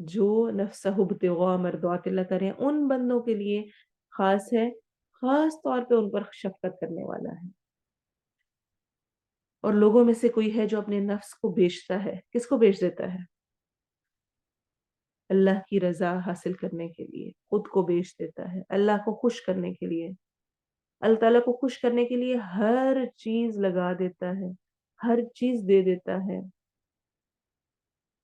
جو نفسہ ابتغاء مرضات اللہ کریں ان بندوں کے لیے خاص ہے، خاص طور پہ ان پر شفقت کرنے والا ہے۔ اور لوگوں میں سے کوئی ہے جو اپنے نفس کو بیچتا ہے، کس کو بیچ دیتا ہے؟ اللہ کی رضا حاصل کرنے کے لیے خود کو بیچ دیتا ہے، اللہ کو خوش کرنے کے لیے، اللہ تعالیٰ کو خوش کرنے کے لیے ہر چیز لگا دیتا ہے، ہر چیز دے دیتا ہے،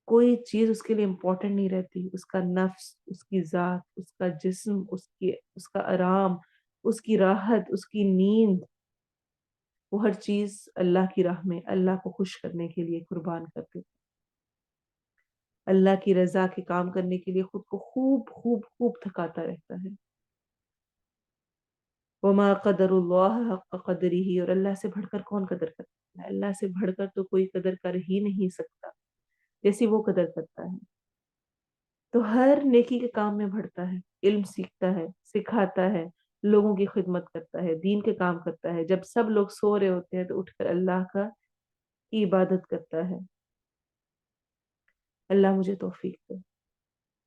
کوئی چیز اس کے لیے امپورٹنٹ نہیں رہتی، اس کا نفس، اس کی ذات، اس کا جسم، اس کا آرام، اس کی راحت، اس کی نیند، وہ ہر چیز اللہ کی راہ میں اللہ کو خوش کرنے کے لیے قربان کر دیتا ہے۔ اللہ کی رضا کے کام کرنے کے لیے خود کو خوب خوب خوب تھکاتا رہتا ہے۔ وما قدر اللہ حق قدرہ، اور اللہ سے بڑھ کر کون قدر کرتا ہے؟ اللہ سے بڑھ کر تو کوئی قدر کر ہی نہیں سکتا جیسی وہ قدر کرتا ہے۔ تو ہر نیکی کے کام میں بڑھتا ہے، علم سیکھتا ہے، سکھاتا ہے، لوگوں کی خدمت کرتا ہے، دین کے کام کرتا ہے، جب سب لوگ سو رہے ہوتے ہیں تو اٹھ کر اللہ کی عبادت کرتا ہے۔ اللہ مجھے توفیق دے،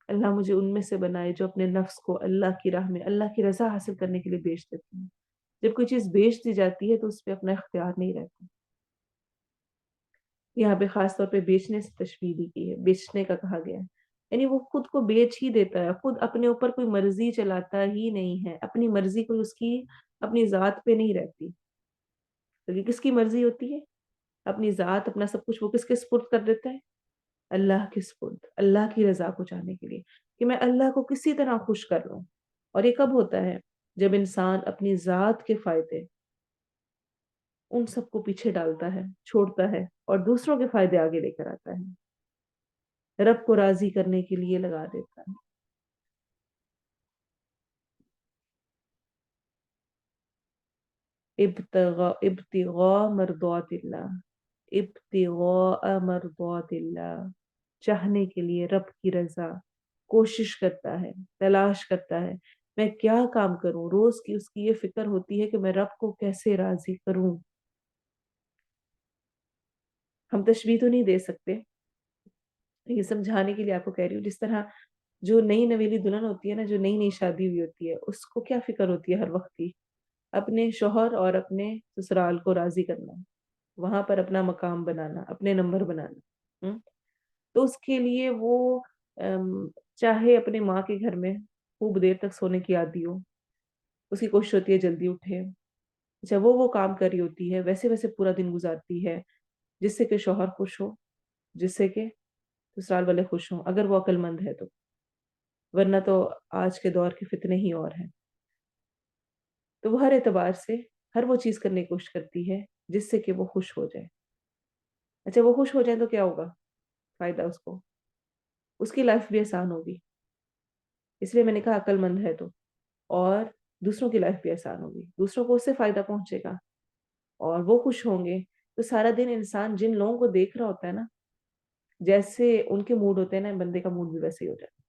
اللہ مجھے ان میں سے بنائے جو اپنے نفس کو اللہ کی راہ میں اللہ کی رضا حاصل کرنے کے لیے بیچ دیتے ہیں۔ جب کوئی چیز بیچ دی جاتی ہے تو اس پہ اپنا اختیار نہیں رہتا۔ یہاں پہ خاص طور پہ بیچنے سے تشبیہ دی گئی ہے، بیچنے کا کہا گیا ہے، یعنی وہ خود کو بیچ ہی دیتا ہے، خود اپنے اوپر کوئی مرضی چلاتا ہی نہیں ہے، اپنی مرضی کوئی اس کی اپنی ذات پہ نہیں رہتی، تو کس کی مرضی ہوتی ہے؟ اپنی ذات، اپنا سب کچھ وہ کس کے سپرد کر دیتا ہے؟ اللہ کے سپرد، اللہ کی رضا کو چاہنے کے لیے کہ میں اللہ کو کسی طرح خوش کر لوں۔ اور یہ کب ہوتا ہے؟ جب انسان اپنی ذات کے فائدے ان سب کو پیچھے ڈالتا ہے، چھوڑتا ہے، اور دوسروں کے فائدے آگے لے کر آتا ہے، رب کو راضی کرنے کے لیے لگا دیتا ہے۔ ابتغاء مرضات اللہ، ابتغاء مرضات اللہ، چاہنے کے لیے رب کی رضا، کوشش کرتا ہے، تلاش کرتا ہے، میں کیا کام کروں، روز کی اس کی یہ فکر ہوتی ہے کہ میں رب کو کیسے راضی کروں۔ ہم تشبیہ تو نہیں دے سکتے، یہ سمجھانے کے لیے آپ کو کہہ رہی ہوں، جس طرح جو نئی نویلی دلہن ہوتی ہے نا، جو نئی نئی شادی ہوئی ہوتی ہے، اس کو کیا فکر ہوتی ہے ہر وقت کی؟ اپنے شوہر اور اپنے سسرال کو راضی کرنا، وہاں پر اپنا مقام بنانا، اپنے نمبر بنانا۔ تو اس کے لیے وہ چاہے اپنے ماں کے گھر میں خوب دیر تک سونے کی عادی ہو، اس کی کوشش ہوتی ہے جلدی اٹھے، جب وہ کام کر رہی ہوتی ہے ویسے ویسے پورا دن گزارتی ہے، جس سے کہ شوہر خوش ہو، جس سے کہ سسرال والے خوش ہوں، اگر وہ عقل مند ہے تو، ورنہ تو آج کے دور کے فتنے ہی اور ہیں۔ تو وہ ہر اعتبار سے ہر وہ چیز کرنے کی کوشش کرتی ہے جس سے کہ وہ خوش ہو جائے۔ اچھا، وہ خوش ہو جائے تو کیا ہوگا فائدہ اس کو؟ اس کی لائف بھی آسان ہوگی، اس لیے میں نے کہا عقل مند ہے تو، اور دوسروں کی لائف بھی آسان ہوگی، دوسروں کو اس سے فائدہ پہنچے گا اور وہ خوش ہوں گے۔ تو سارا دن انسان جن لوگوں کو دیکھ رہا ہوتا ہے نا، جیسے ان کے موڈ ہوتے ہیں نا، بندے کا موڈ بھی ویسے ہی ہو جاتا ہے۔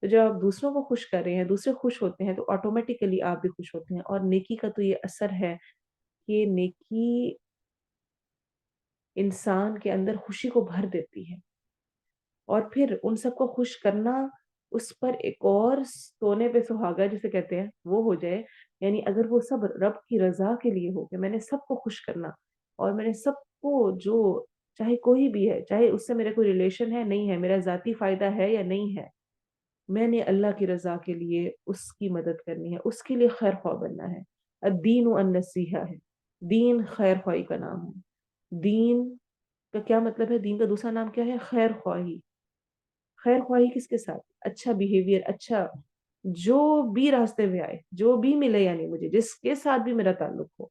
تو جب آپ دوسروں کو خوش کر رہے ہیں، دوسرے خوش ہوتے ہیں، تو آٹومیٹیکلی آپ بھی خوش ہوتے ہیں، اور نیکی کا تو یہ اثر ہے کہ نیکی انسان کے اندر خوشی کو بھر دیتی ہے، اور پھر ان سب کو خوش کرنا، اس پر ایک اور سونے پہ سہاگا جسے کہتے ہیں وہ ہو جائے، یعنی اگر وہ سب رب کی رضا کے لیے ہو کہ میں نے سب کو خوش کرنا، اور میں نے سب کو، جو چاہے کوئی بھی ہے، چاہے اس سے میرا کوئی ریلیشن ہے نہیں ہے، میرا ذاتی فائدہ ہے یا نہیں ہے، میں نے اللہ کی رضا کے لیے اس کی مدد کرنی ہے، اس کے لیے خیر خواہ بننا ہے۔ الدین النصیحہ ہے، دین خیر خواہی کا نام ہے۔ دین کا کیا مطلب ہے؟ دین کا دوسرا نام کیا ہے؟ خیر خواہی۔ خیر خواہی کس کے ساتھ؟ اچھا بیہیویئر، اچھا جو بھی راستے میں آئے، جو بھی ملے، یعنی مجھے جس کے ساتھ بھی میرا تعلق ہو،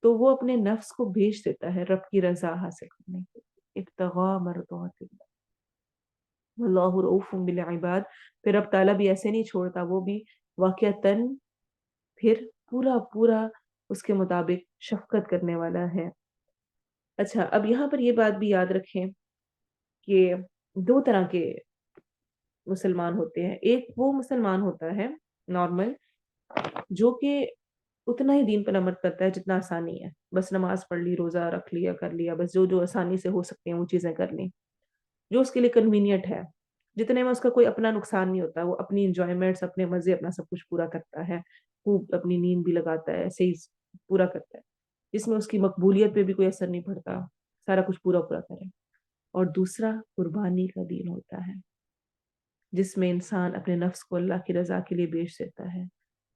تو وہ اپنے نفس کو بھیج دیتا ہے رب کی رضا حاصل کرنے کے لیے، ابتغاء مرضات اللہ، واللہ رؤوف بالعباد۔ پھر اب تعالیٰ بھی ایسے نہیں چھوڑتا، وہ بھی واقعتاً پھر پورا پورا اس کے مطابق شفقت کرنے والا ہے۔ اچھا، اب یہاں پر یہ بات بھی یاد رکھیں کہ دو طرح کے مسلمان ہوتے ہیں۔ ایک وہ مسلمان ہوتا ہے نارمل، جو کہ اتنا ہی دین پر عمل کرتا ہے جتنا آسانی ہے، بس نماز پڑھ لی، روزہ رکھ لیا، کر لیا، بس جو جو آسانی سے ہو سکتے ہیں وہ چیزیں کر لی، جو اس کے لیے کنوینئنٹ ہے۔ جتنے میں اس کا کوئی اپنا نقصان نہیں ہوتا، وہ اپنی انجوائمنٹس، اپنے مزے، اپنا سب کچھ پورا کرتا ہے، خوب اپنی نیند بھی لگاتا ہے، ایسے ہی پورا کرتا ہے، جس میں اس کی مقبولیت پہ بھی کوئی اثر نہیں پڑتا، سارا کچھ پورا پورا کرے۔ اور دوسرا قربانی کا دین ہوتا ہے، جس میں انسان اپنے نفس کو اللہ کی رضا کے لیے بیچ دیتا ہے،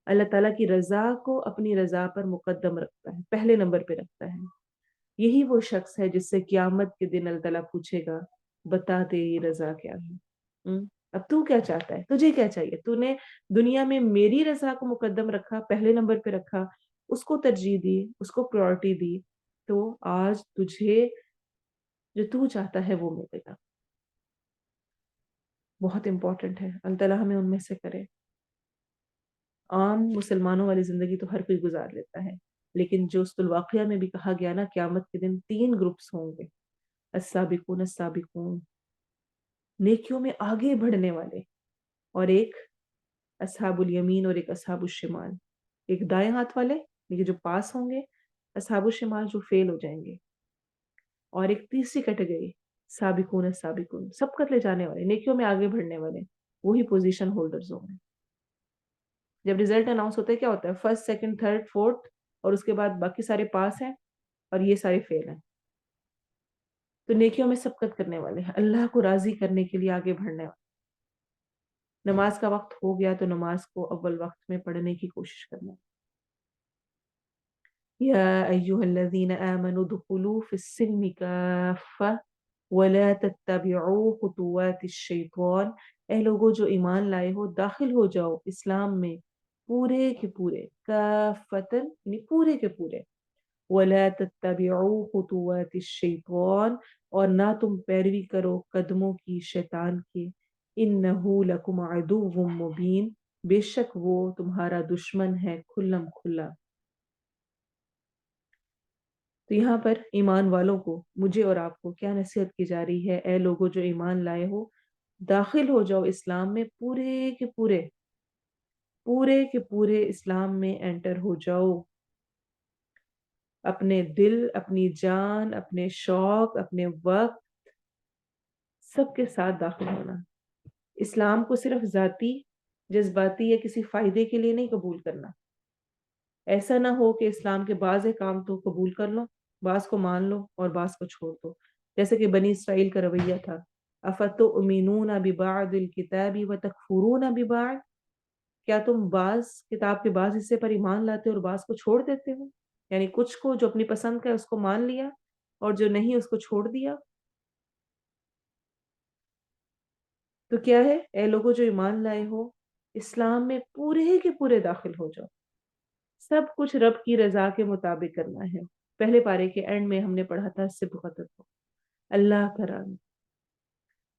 اللہ تعالیٰ کی رضا کو اپنی رضا پر مقدم رکھتا ہے، پہلے نمبر پہ رکھتا ہے۔ یہی وہ شخص ہے جس سے قیامت کے دن اللہ تعالیٰ پوچھے گا، بتا دے یہ رضا کیا ہے؟ اب تو کیا چاہتا ہے؟ تجھے کیا چاہیے؟ تو نے دنیا میں میری رضا کو مقدم رکھا، پہلے نمبر پہ رکھا، اس کو ترجیح دی، اس کو پرائورٹی دی، تو آج تجھے جو تو چاہتا ہے وہ ملے گا۔ بہت امپورٹنٹ ہے، اللہ تعالیٰ ہمیں ان میں سے کرے۔ عام مسلمانوں والی زندگی تو ہر کوئی گزار لیتا ہے، لیکن جو سورۃ الواقعہ میں بھی کہا گیا نا، قیامت کے دن 3 گروپس ہوں گے، السابقون السابقون، نیکیوں میں آگے بڑھنے والے، اور ایک اصحاب الیمین اور ایک اصحاب الشمال، ایک دائیں ہاتھ والے یہ جو پاس ہوں گے، اصحاب الشمال جو فیل ہو جائیں گے، اور ایک تیسری کیٹیگری سابقون السابقون، سبقت لے جانے والے، نیکیوں میں آگے بڑھنے والے، وہی پوزیشن ہولڈرز ہوں گے۔ جب ریزلٹ اناؤنس ہوتا ہے کیا ہوتا ہے؟ فرسٹ، سیکنڈ، تھرڈ، فورتھ، اور اس کے بعد باقی سارے پاس ہیں اور یہ سارے فیل ہیں۔ تو نیکیوں میں سبقت کرنے والے ہیں، اللہ کو راضی کرنے کے لیے آگے بڑھنے والے۔ نماز کا وقت ہو گیا تو نماز کو اول وقت میں پڑھنے کی کوشش کرنا۔ یا ایھا الذین آمنوا ادخلوا فی السلم کافہ ولا تتبعوا خطوات الشیطان، اے لوگوں جو ایمان لائے ہو، داخل ہو جاؤ اسلام میں پورے کے پورے، کافتن یعنی پورے کے پورے، ولا تتبعوا خطوات الشیطان، اور نہ تم پیروی کرو قدموں کی شیطان کی، انہ لکم عدو مبین، بے شک وہ تمہارا دشمن ہے کھلم کھلا۔ تو یہاں پر ایمان والوں کو، مجھے اور آپ کو کیا نصیحت کی جا رہی ہے؟ اے لوگوں جو ایمان لائے ہو، داخل ہو جاؤ اسلام میں پورے کے پورے، پورے کے پورے اسلام میں انٹر ہو جاؤ، اپنے دل، اپنی جان، اپنے شوق، اپنے وقت، سب کے ساتھ داخل ہونا۔ اسلام کو صرف ذاتی، جذباتی یا کسی فائدے کے لیے نہیں قبول کرنا۔ ایسا نہ ہو کہ اسلام کے بعض کام تو قبول کر لو، بعض کو مان لو اور بعض کو چھوڑ دو، جیسے کہ بنی اسرائیل کا رویہ تھا، افتؤمنون ببعض الکتاب وتکفرون ببعض، کیا تم بعض کتاب کے بعض حصے پر ایمان لاتے اور بعض کو چھوڑ دیتے ہو؟ یعنی کچھ کو جو اپنی پسند کا ہے اس کو مان لیا اور جو نہیں اس کو چھوڑ دیا۔ تو کیا ہے؟ اے لوگوں جو ایمان لائے ہو، اسلام میں پورے کے پورے داخل ہو جاؤ، سب کچھ رب کی رضا کے مطابق کرنا ہے۔ پہلے پارے کے اینڈ میں ہم نے پڑھا تھا صبغۃ اللہ کا رنگ،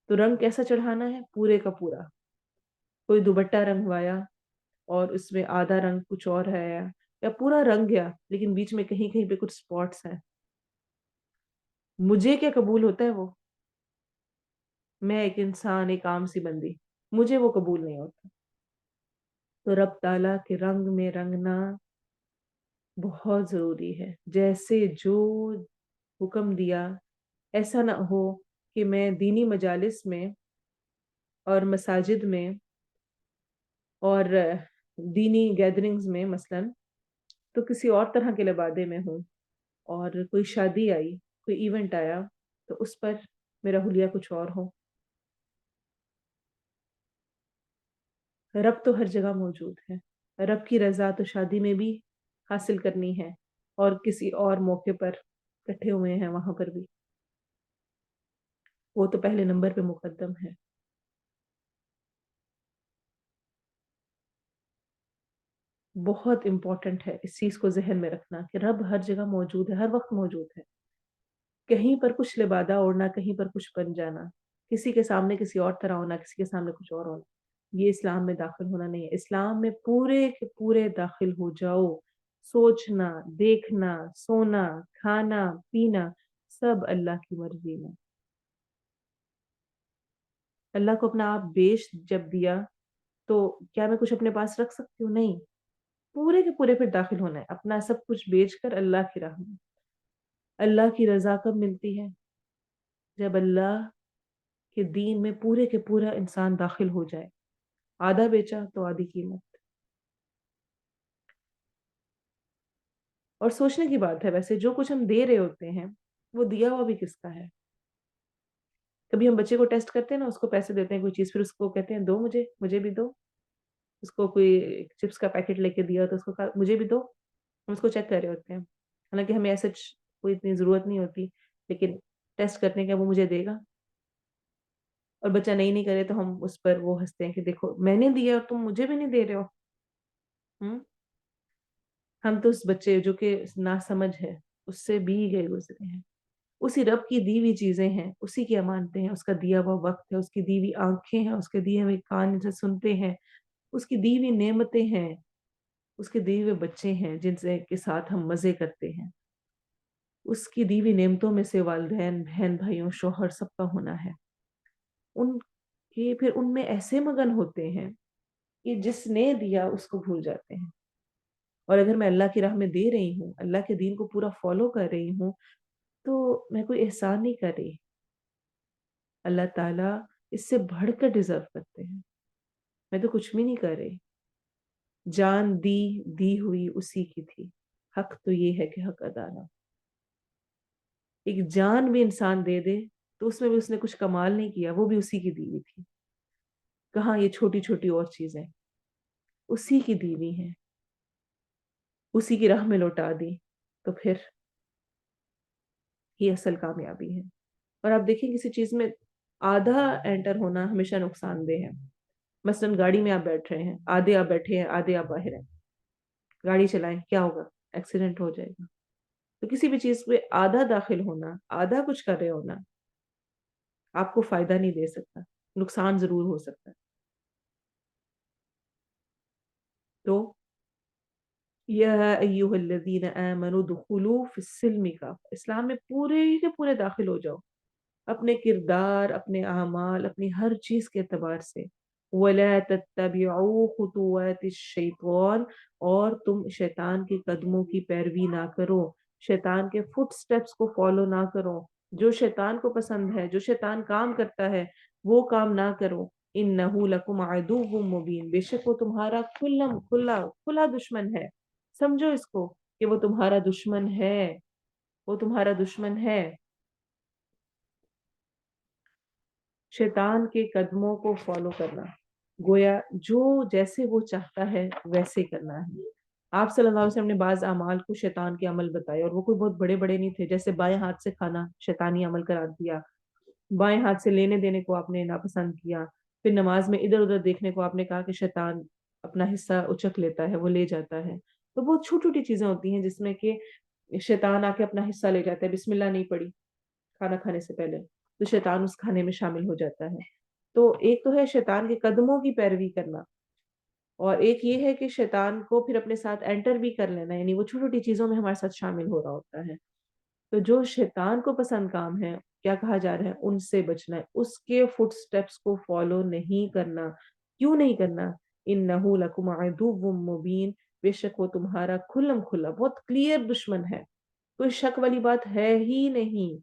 تو رنگ کیسا چڑھانا ہے؟ پورے کا پورا۔ کوئی دوپٹہ رنگوایا اور اس میں آدھا رنگ کچھ اور ہے، یا پورا رنگ گیا لیکن بیچ میں کہیں کہیں پہ کچھ سپاٹس ہیں، مجھے کیا قبول ہوتا ہے وہ؟ میں ایک انسان، ایک عام سی بندی، مجھے وہ قبول نہیں ہوتا۔ تو رب تعالیٰ کے رنگ میں رنگنا بہت ضروری ہے، جیسے جو حکم دیا، ایسا نہ ہو کہ میں دینی مجالس میں اور مساجد میں اور دینی گیدرنگز میں مثلا تو کسی اور طرح کے لبادے میں ہوں، اور کوئی شادی آئی، کوئی ایونٹ آیا تو اس پر میرا حلیہ کچھ اور ہو۔ رب تو ہر جگہ موجود ہے، رب کی رضا تو شادی میں بھی حاصل کرنی ہے، اور کسی اور موقع پر کٹھے ہوئے ہیں وہاں پر بھی، وہ تو پہلے نمبر پہ مقدم ہے۔ بہت امپورٹنٹ ہے اس چیز کو ذہن میں رکھنا کہ رب ہر جگہ موجود ہے، ہر وقت موجود ہے۔ کہیں پر کچھ لبادہ اوڑھنا، کہیں پر کچھ بن جانا، کسی کے سامنے کسی اور طرح ہونا، کسی کے سامنے کچھ اور ہونا، یہ اسلام میں داخل ہونا نہیں ہے۔ اسلام میں پورے کے پورے داخل ہو جاؤ، سوچنا، دیکھنا، سونا، کھانا، پینا سب اللہ کی مرضی میں۔ اللہ کو اپنا آپ بیچ جب دیا تو کیا میں کچھ اپنے پاس رکھ سکتی ہوں؟ نہیں، پورے کے پورے پھر داخل ہونا ہے، اپنا سب کچھ بیچ کر اللہ کی راہ میں۔ اللہ کی رضا کب ملتی ہے؟ جب اللہ کہ دین میں پورے کے پورا انسان داخل ہو جائے. آدھا بیچا تو آدھی قیمت. اور سوچنے کی بات ہے ویسے جو کچھ ہم دے رہے ہوتے ہیں وہ دیا ہوا بھی کس کا ہے. کبھی ہم بچے کو ٹیسٹ کرتے ہیں نا، اس کو پیسے دیتے ہیں کوئی چیز، پھر اس کو کہتے ہیں دو مجھے بھی دو. اس کو کوئی چپس کا پیکٹ لے کے دیا تو اس کو کہا مجھے بھی دو. ہم اس کو چیک کر رہے ہوتے ہیں، حالانکہ ہمیں ایسے کوئی اتنی ضرورت نہیں ہوتی، لیکن ٹیسٹ کرنے کا وہ مجھے دے گا. اور بچہ نہیں کرے تو ہم اس پر وہ ہنستے ہیں کہ دیکھو میں نے دیا اور تم مجھے بھی نہیں دے رہے ہو. ہم تو اس بچے جو کہ ناسمجھ ہے اس سے بھی گئے گزرے ہیں. اسی رب کی دی ہوئی چیزیں ہیں، اسی کی امانتیں ہیں، اس کا دیا ہوا وقت ہے، اس کی دی ہوئی آنکھیں ہیں، اس کے دیے ہوئے کان سے سنتے ہیں، اس کی دی ہوئی نعمتیں ہیں، اس کے دیے ہوئے بچے ہیں جن سے کے ساتھ ہم مزے کرتے ہیں. اس کی دی ہوئی نعمتوں میں سے والدین، بہن بھائیوں، شوہر سب کا ہونا ہے. ان کے پھر ان میں ایسے مگن ہوتے ہیں کہ جس نے دیا اس کو بھول جاتے ہیں. اور اگر میں اللہ کی راہ میں دے رہی ہوں، اللہ کے دین کو پورا فالو کر رہی ہوں، تو میں کوئی احسان نہیں کر رہی. اللہ تعالیٰ اس سے بڑھ کر ڈیزرو کرتے ہیں. میں تو کچھ بھی نہیں کر رہی. جان دی ہوئی اسی کی تھی. حق تو یہ ہے کہ حق ادا نہ. ایک جان بھی انسان دے دے تو اس میں بھی اس نے کچھ کمال نہیں کیا، وہ بھی اسی کی دی ہوئی تھی. کہاں یہ چھوٹی چھوٹی اور چیزیں اسی کی دی ہوئی ہیں، اسی کی راہ میں لوٹا دی تو پھر یہ اصل کامیابی ہے. اور آپ دیکھیں کسی چیز میں آدھا انٹر ہونا ہمیشہ نقصان دہ ہے. مثلاً گاڑی میں آپ بیٹھ رہے ہیں، آدھے آپ بیٹھے ہیں آدھے آپ باہر ہیں. گاڑی چلائیں، کیا ہوگا؟ ایکسیڈنٹ ہو جائے گا. تو کسی بھی چیز پہ آدھا داخل ہونا، آدھا کچھ کر رہے ہونا آپ کو فائدہ نہیں دے سکتا، نقصان ضرور ہو سکتا ہے. تو یا ایھا الذین آمنوا ادخلوا فی السلم کافۃ، اسلام میں پورے کے پورے داخل ہو جاؤ، اپنے کردار، اپنے اعمال، اپنی ہر چیز کے اعتبار سے. وَلَا تَتَّبِعُوا خُطُوَاتِ الشَّيْطَانِ، اور تم شیطان کے قدموں کی پیروی نہ کرو، شیطان کے فٹ سٹیپس کو فالو نہ کرو. جو شیطان کو پسند ہے، جو شیطان کام کرتا ہے وہ کام نہ کرو. اِنَّهُ لَكُمْ عَدُوٌّ مُبِينٌ، بے شک وہ تمہارا کھلا دشمن ہے. سمجھو اس کو کہ وہ تمہارا دشمن ہے، وہ تمہارا دشمن ہے. شیطان کے قدموں کو فالو کرنا، گویا جو جیسے وہ چاہتا ہے ویسے کرنا ہے. آپ صلی اللہ علیہ وسلم نے بعض اعمال کو شیطان کے عمل بتائے اور وہ کوئی بہت بڑے بڑے نہیں تھے. جیسے بائیں ہاتھ سے کھانا شیطانی عمل قرار دیا، بائیں ہاتھ سے لینے دینے کو آپ نے ناپسند کیا، پھر نماز میں ادھر ادھر دیکھنے کو آپ نے کہا کہ شیطان اپنا حصہ اچک لیتا ہے، وہ لے جاتا ہے. تو بہت چھوٹی چھوٹی چیزیں ہوتی ہیں جس میں کہ شیطان آ کے اپنا حصہ لے جاتا ہے. بسم اللہ نہیں پڑھی کھانا کھانے سے پہلے تو شیطان اس کھانے میں شامل ہو جاتا ہے. تو ایک تو ہے شیطان کے قدموں کی پیروی کرنا، اور ایک یہ ہے کہ شیطان کو پھر اپنے ساتھ انٹر بھی کر لینا، یعنی وہ چھوٹی چھوٹی چیزوں میں ہمارے ساتھ شامل ہو رہا ہوتا ہے. تو جو شیطان کو پسند کام ہے، کیا کہا جا رہا ہے، ان سے بچنا ہے، اس کے فٹ سٹیپس کو فالو نہیں کرنا. کیوں نہیں کرنا؟ انہ لکم عدو مبین، بے شک وہ تمہارا کھلم کھلا بہت کلیئر دشمن ہے، کوئی شک والی بات ہے ہی نہیں.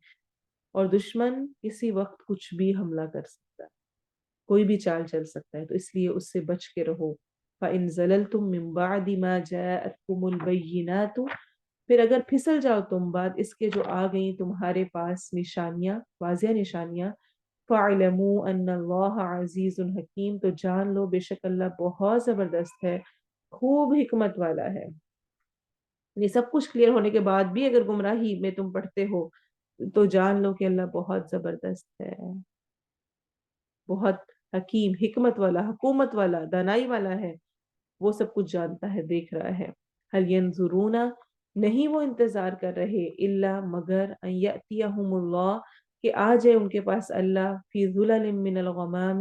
اور دشمن کسی وقت کچھ بھی حملہ کر سکتا ہے، کوئی بھی چال چل سکتا ہے. تو اس لیے اس سے بچ کے رہو. فَإِن زَلَلْتُم مِّن بَعْدِ مَا جَاءَتْكُمُ الْبَيِّنَاتُ، پھر اگر پھسل جاؤ تم بعد اس کے جو آ گئیں تمہارے پاس نشانیاں، واضح نشانیاں، فَاعْلَمُوا أَنَّ اللَّهَ عَزِيزٌ حَكِيمٌ، تو جان لو بے شک اللہ بہت زبردست ہے، خوب حکمت والا ہے. یہ سب کچھ کلیئر ہونے کے بعد بھی اگر گمراہی میں تم پڑھتے ہو تو جان لو کہ اللہ بہت زبردست ہے، بہت حکیم، حکمت والا، حکومت والا، دانائی والا ہے. وہ سب کچھ جانتا ہے، دیکھ رہا ہے. هل ينظرون، نہیں وہ انتظار کر رہے، الا مگر ان یأتیہم اللہ، کہ آ جائے ان کے پاس اللہ، فی ظلل من الغمام،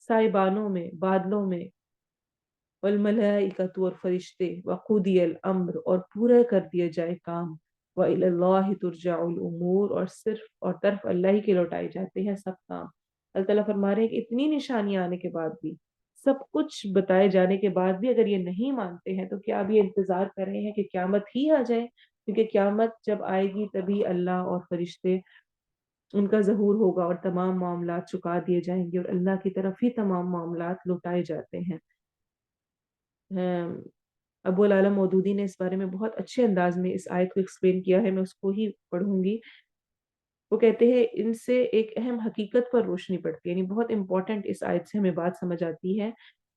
سائبانوں میں، بادلوں میں، والملائکۃ، اور فرشتے، وقضی الامر، اور پورا کر دیا جائے کام، وإلی اللہ ترجع الامور، اور صرف اور طرف اللہ ہی کے لوٹائے جاتے ہیں سب کام. اللہ تعالیٰ فرما رہے ہیں کہ اتنی نشانیاں آنے کے بعد بھی، سب کچھ بتائے جانے کے بعد بھی اگر یہ نہیں مانتے ہیں تو کیا اب یہ انتظار کر رہے ہیں کہ قیامت ہی آ جائے؟ کیونکہ قیامت جب آئے گی تبھی اللہ اور فرشتے ان کا ظہور ہوگا اور تمام معاملات چکا دیے جائیں گے اور اللہ کی طرف ہی تمام معاملات لوٹائے جاتے ہیں۔ ابو العالم مودودی نے اس بارے میں بہت اچھے انداز میں اس آیت کو ایکسپلین کیا ہے، میں اس کو ہی پڑھوں گی۔ وہ کہتے ہیں ان سے ایک اہم حقیقت پر روشنی پڑتی ہے، یعنی بہت امپورٹنٹ اس آیت سے ہمیں بات سمجھ آتی ہے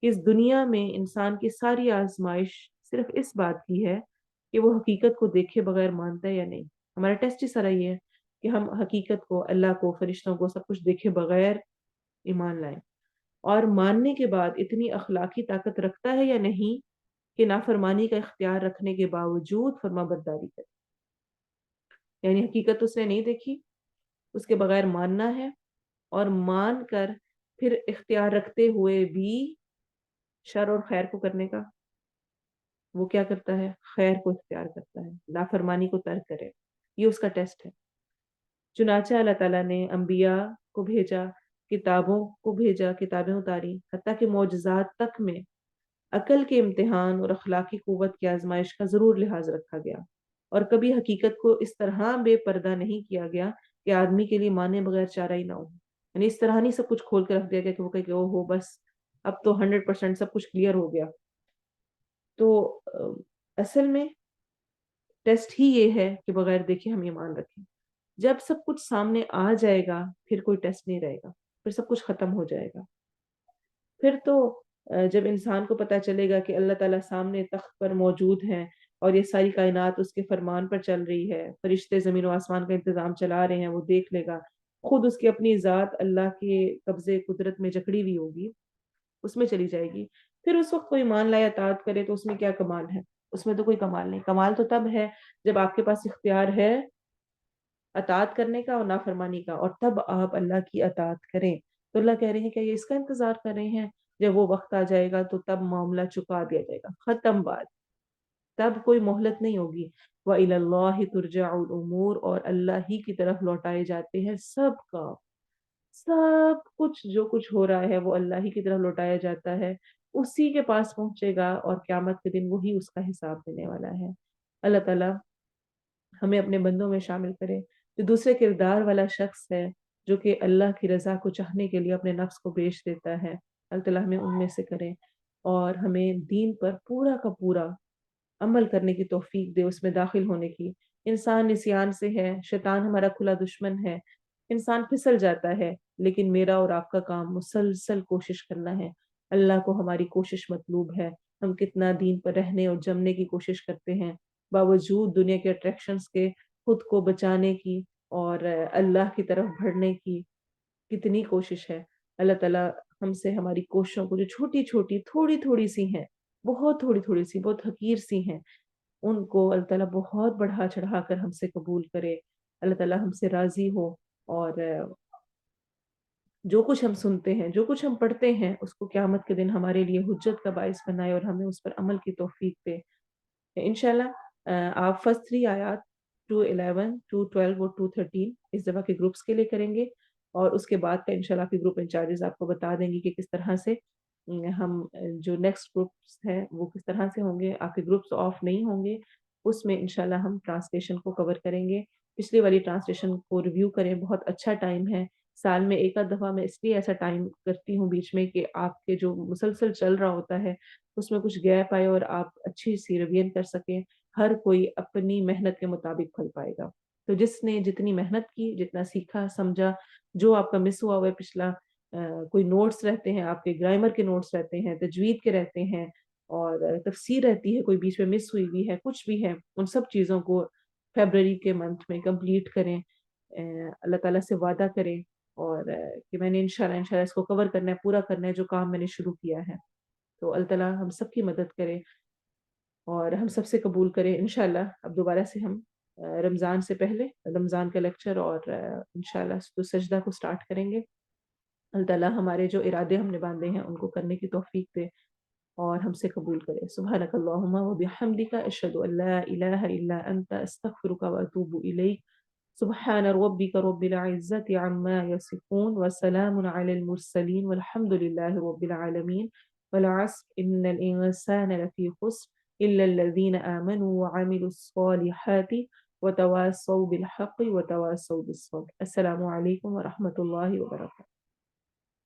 کہ اس دنیا میں انسان کی ساری آزمائش صرف اس بات کی ہے کہ وہ حقیقت کو دیکھے بغیر مانتا ہے یا نہیں۔ ہمارا ٹیسٹ ہی سارا یہ ہے کہ ہم حقیقت کو، اللہ کو، فرشتوں کو، سب کچھ دیکھے بغیر ایمان لائیں، اور ماننے کے بعد اتنی اخلاقی طاقت رکھتا ہے یا نہیں کہ نافرمانی کا اختیار رکھنے کے باوجود فرما برداری کرے۔ یعنی حقیقت اس نے نہیں دیکھی، اس کے بغیر ماننا ہے، اور مان کر پھر اختیار رکھتے ہوئے بھی شر اور خیر کو کرنے کا، وہ کیا کرتا ہے؟ خیر کو اختیار کرتا ہے، نافرمانی کو ترک کرے۔ یہ اس کا ٹیسٹ ہے۔ چنانچہ اللہ تعالیٰ نے انبیاء کو بھیجا، کتابوں کو بھیجا، کتابیں اتاری، حتیٰ کہ معجزات تک میں عقل کے امتحان اور اخلاقی قوت کی آزمائش کا ضرور لحاظ رکھا گیا، اور کبھی حقیقت کو اس طرح بے پردہ نہیں کیا گیا کہ آدمی کے لیے مانے بغیر چارہ ہی نہ ہو۔ یعنی اس طرح نہیں سب کچھ کھول کے رکھ دیا گیا کہ وہ کہے کہ او ہو بس اب تو 100% سب کچھ کلیئر ہو گیا۔ تو اصل میں ٹیسٹ ہی یہ ہے کہ بغیر دیکھے ہم ایمان رکھیں۔ جب سب کچھ سامنے آ جائے گا پھر کوئی ٹیسٹ نہیں رہے گا، پھر سب کچھ ختم ہو جائے گا۔ پھر تو جب انسان کو پتا چلے گا کہ اللہ تعالیٰ سامنے تخت پر موجود ہیں اور یہ ساری کائنات اس کے فرمان پر چل رہی ہے، فرشتے زمین و آسمان کا انتظام چلا رہے ہیں، وہ دیکھ لے گا، خود اس کی اپنی ذات اللہ کے قبضے قدرت میں جکڑی ہوئی ہوگی، اس میں چلی جائے گی۔ پھر اس وقت کوئی مان لائے اطاعت کرے تو اس میں کیا کمال ہے؟ اس میں تو کوئی کمال نہیں۔ کمال تو تب ہے جب آپ کے پاس اختیار ہے اطاعت کرنے کا اور نافرمانی کا، اور تب آپ اللہ کی اطاعت کریں۔ تو اللہ کہہ رہے ہیں کہ یہ اس کا انتظار کر رہے ہیں، جب وہ وقت آ جائے گا تو تب معاملہ چکا دیا جائے گا، ختم بات، تب کوئی مہلت نہیں ہوگی۔ وَإِلَى اللَّهِ تُرْجَعُ الْأُمُورُ، اور اللہ ہی کی طرف لوٹائے جاتے ہیں سب کا، سب کچھ جو کچھ ہو رہا ہے وہ اللہ ہی کی طرف لوٹایا جاتا ہے، اسی کے پاس پہنچے گا، اور قیامت کے دن وہی اس کا حساب دینے والا ہے۔ اللہ تعالیٰ ہمیں اپنے بندوں میں شامل کرے۔ جو دوسرے کردار والا شخص ہے، جو کہ اللہ کی رضا کو چاہنے کے لیے اپنے نفس کو بیچ دیتا ہے، اللہ تعالیٰ ہمیں ان میں سے کرے، اور ہمیں دین پر پورا کا پورا عمل کرنے کی توفیق دے، اس میں داخل ہونے کی۔ انسان نسیان سے ہے، شیطان ہمارا کھلا دشمن ہے، انسان پھسل جاتا ہے، لیکن میرا اور آپ کا کام مسلسل کوشش کرنا ہے۔ اللہ کو ہماری کوشش مطلوب ہے، ہم کتنا دین پر رہنے اور جمنے کی کوشش کرتے ہیں، باوجود دنیا کے اٹریکشنز کے خود کو بچانے کی اور اللہ کی طرف بڑھنے کی کتنی کوشش ہے۔ اللہ تعالیٰ ہم سے ہماری کوششوں کو جو چھوٹی چھوٹی تھوڑی تھوڑی سی ہیں، بہت تھوڑی تھوڑی سی، بہت حقیر سی ہیں، ان کو اللہ تعالیٰ بہت بڑھا چڑھا کر ہم سے قبول کرے۔ اللہ تعالیٰ ہم سے راضی ہو، اور جو کچھ ہم سنتے ہیں، جو کچھ ہم پڑھتے ہیں، اس کو قیامت کے دن ہمارے لیے حجت کا باعث بنائے اور ہمیں اس پر عمل کی توفیق دے۔ انشاءاللہ آپ فرسٹ 3 آیات 2:11 2:12 اور 2:13 اس دفعہ کے گروپس کے لیے کریں گے، اور اس کے بعد کا انشاءاللہ آپ کے گروپ انچارجز آپ کو بتا دیں گے کہ کس طرح سے ہم جو نیکسٹ گروپس ہیں وہ کس طرح سے ہوں گے۔ آپ کے گروپس آف نہیں ہوں گے، اس میں انشاءاللہ ہم ٹرانسلیشن کو کور کریں گے۔ پچھلی والی ٹرانسلیشن کو ریویو کریں، بہت اچھا ٹائم ہے سال میں ایک آدھ دفعہ، میں اس لیے ایسا ٹائم کرتی ہوں بیچ میں کہ آپ کے جو مسلسل چل رہا ہوتا ہے اس میں کچھ گیپ آئے اور آپ اچھی سی ریویژن کر سکیں، ہر کوئی اپنی محنت کے مطابق پھل پائے گا۔ تو جس نے جتنی محنت کی، جتنا سیکھا سمجھا، جو آپ کا مس ہوا ہوا ہے پچھلا، کوئی نوٹس رہتے ہیں آپ کے، گرامر کے نوٹس رہتے ہیں، تجوید کے رہتے ہیں، اور تفسیر رہتی ہے کوئی بیچ میں مس ہوئی ہوئی ہے، کچھ بھی ہے، ان سب چیزوں کو فیبرری کے منتھ میں کمپلیٹ کریں۔ اللہ تعالیٰ سے وعدہ کریں، اور کہ میں نے انشاءاللہ اس کو کور کرنا ہے، پورا کرنا ہے جو کام میں نے شروع کیا ہے۔ تو اللہ تعالیٰ ہم سب کی مدد کرے اور ہم سب سے قبول کرے۔ انشاءاللہ اب دوبارہ سے ہم رمضان سے پہلے رمضان کا لیکچر اور انشاءاللہ تو سجدہ کو سٹارٹ کریں گے۔ اللہ تعالیٰ ہمارے جو ارادے ہم نے باندھے ہیں ان کو کرنے کی توفیق دے اور ہم سے قبول کرے۔ سبحانک اللہم و بحمدک، اشہد ان لا الہ الا انت، استغفرک و اتوب الیک۔ سبحان ربک رب العزة عما يصفون وسلام على المرسلين والحمد لله رب العالمين۔ والعصر إن الإنسان لفي خسر إلا الذين آمنوا وعملوا الصالحات وتواصوا بالحق وتواصوا بالصبر. السلام علیکم ورحمۃ اللہ وبرکاتہ.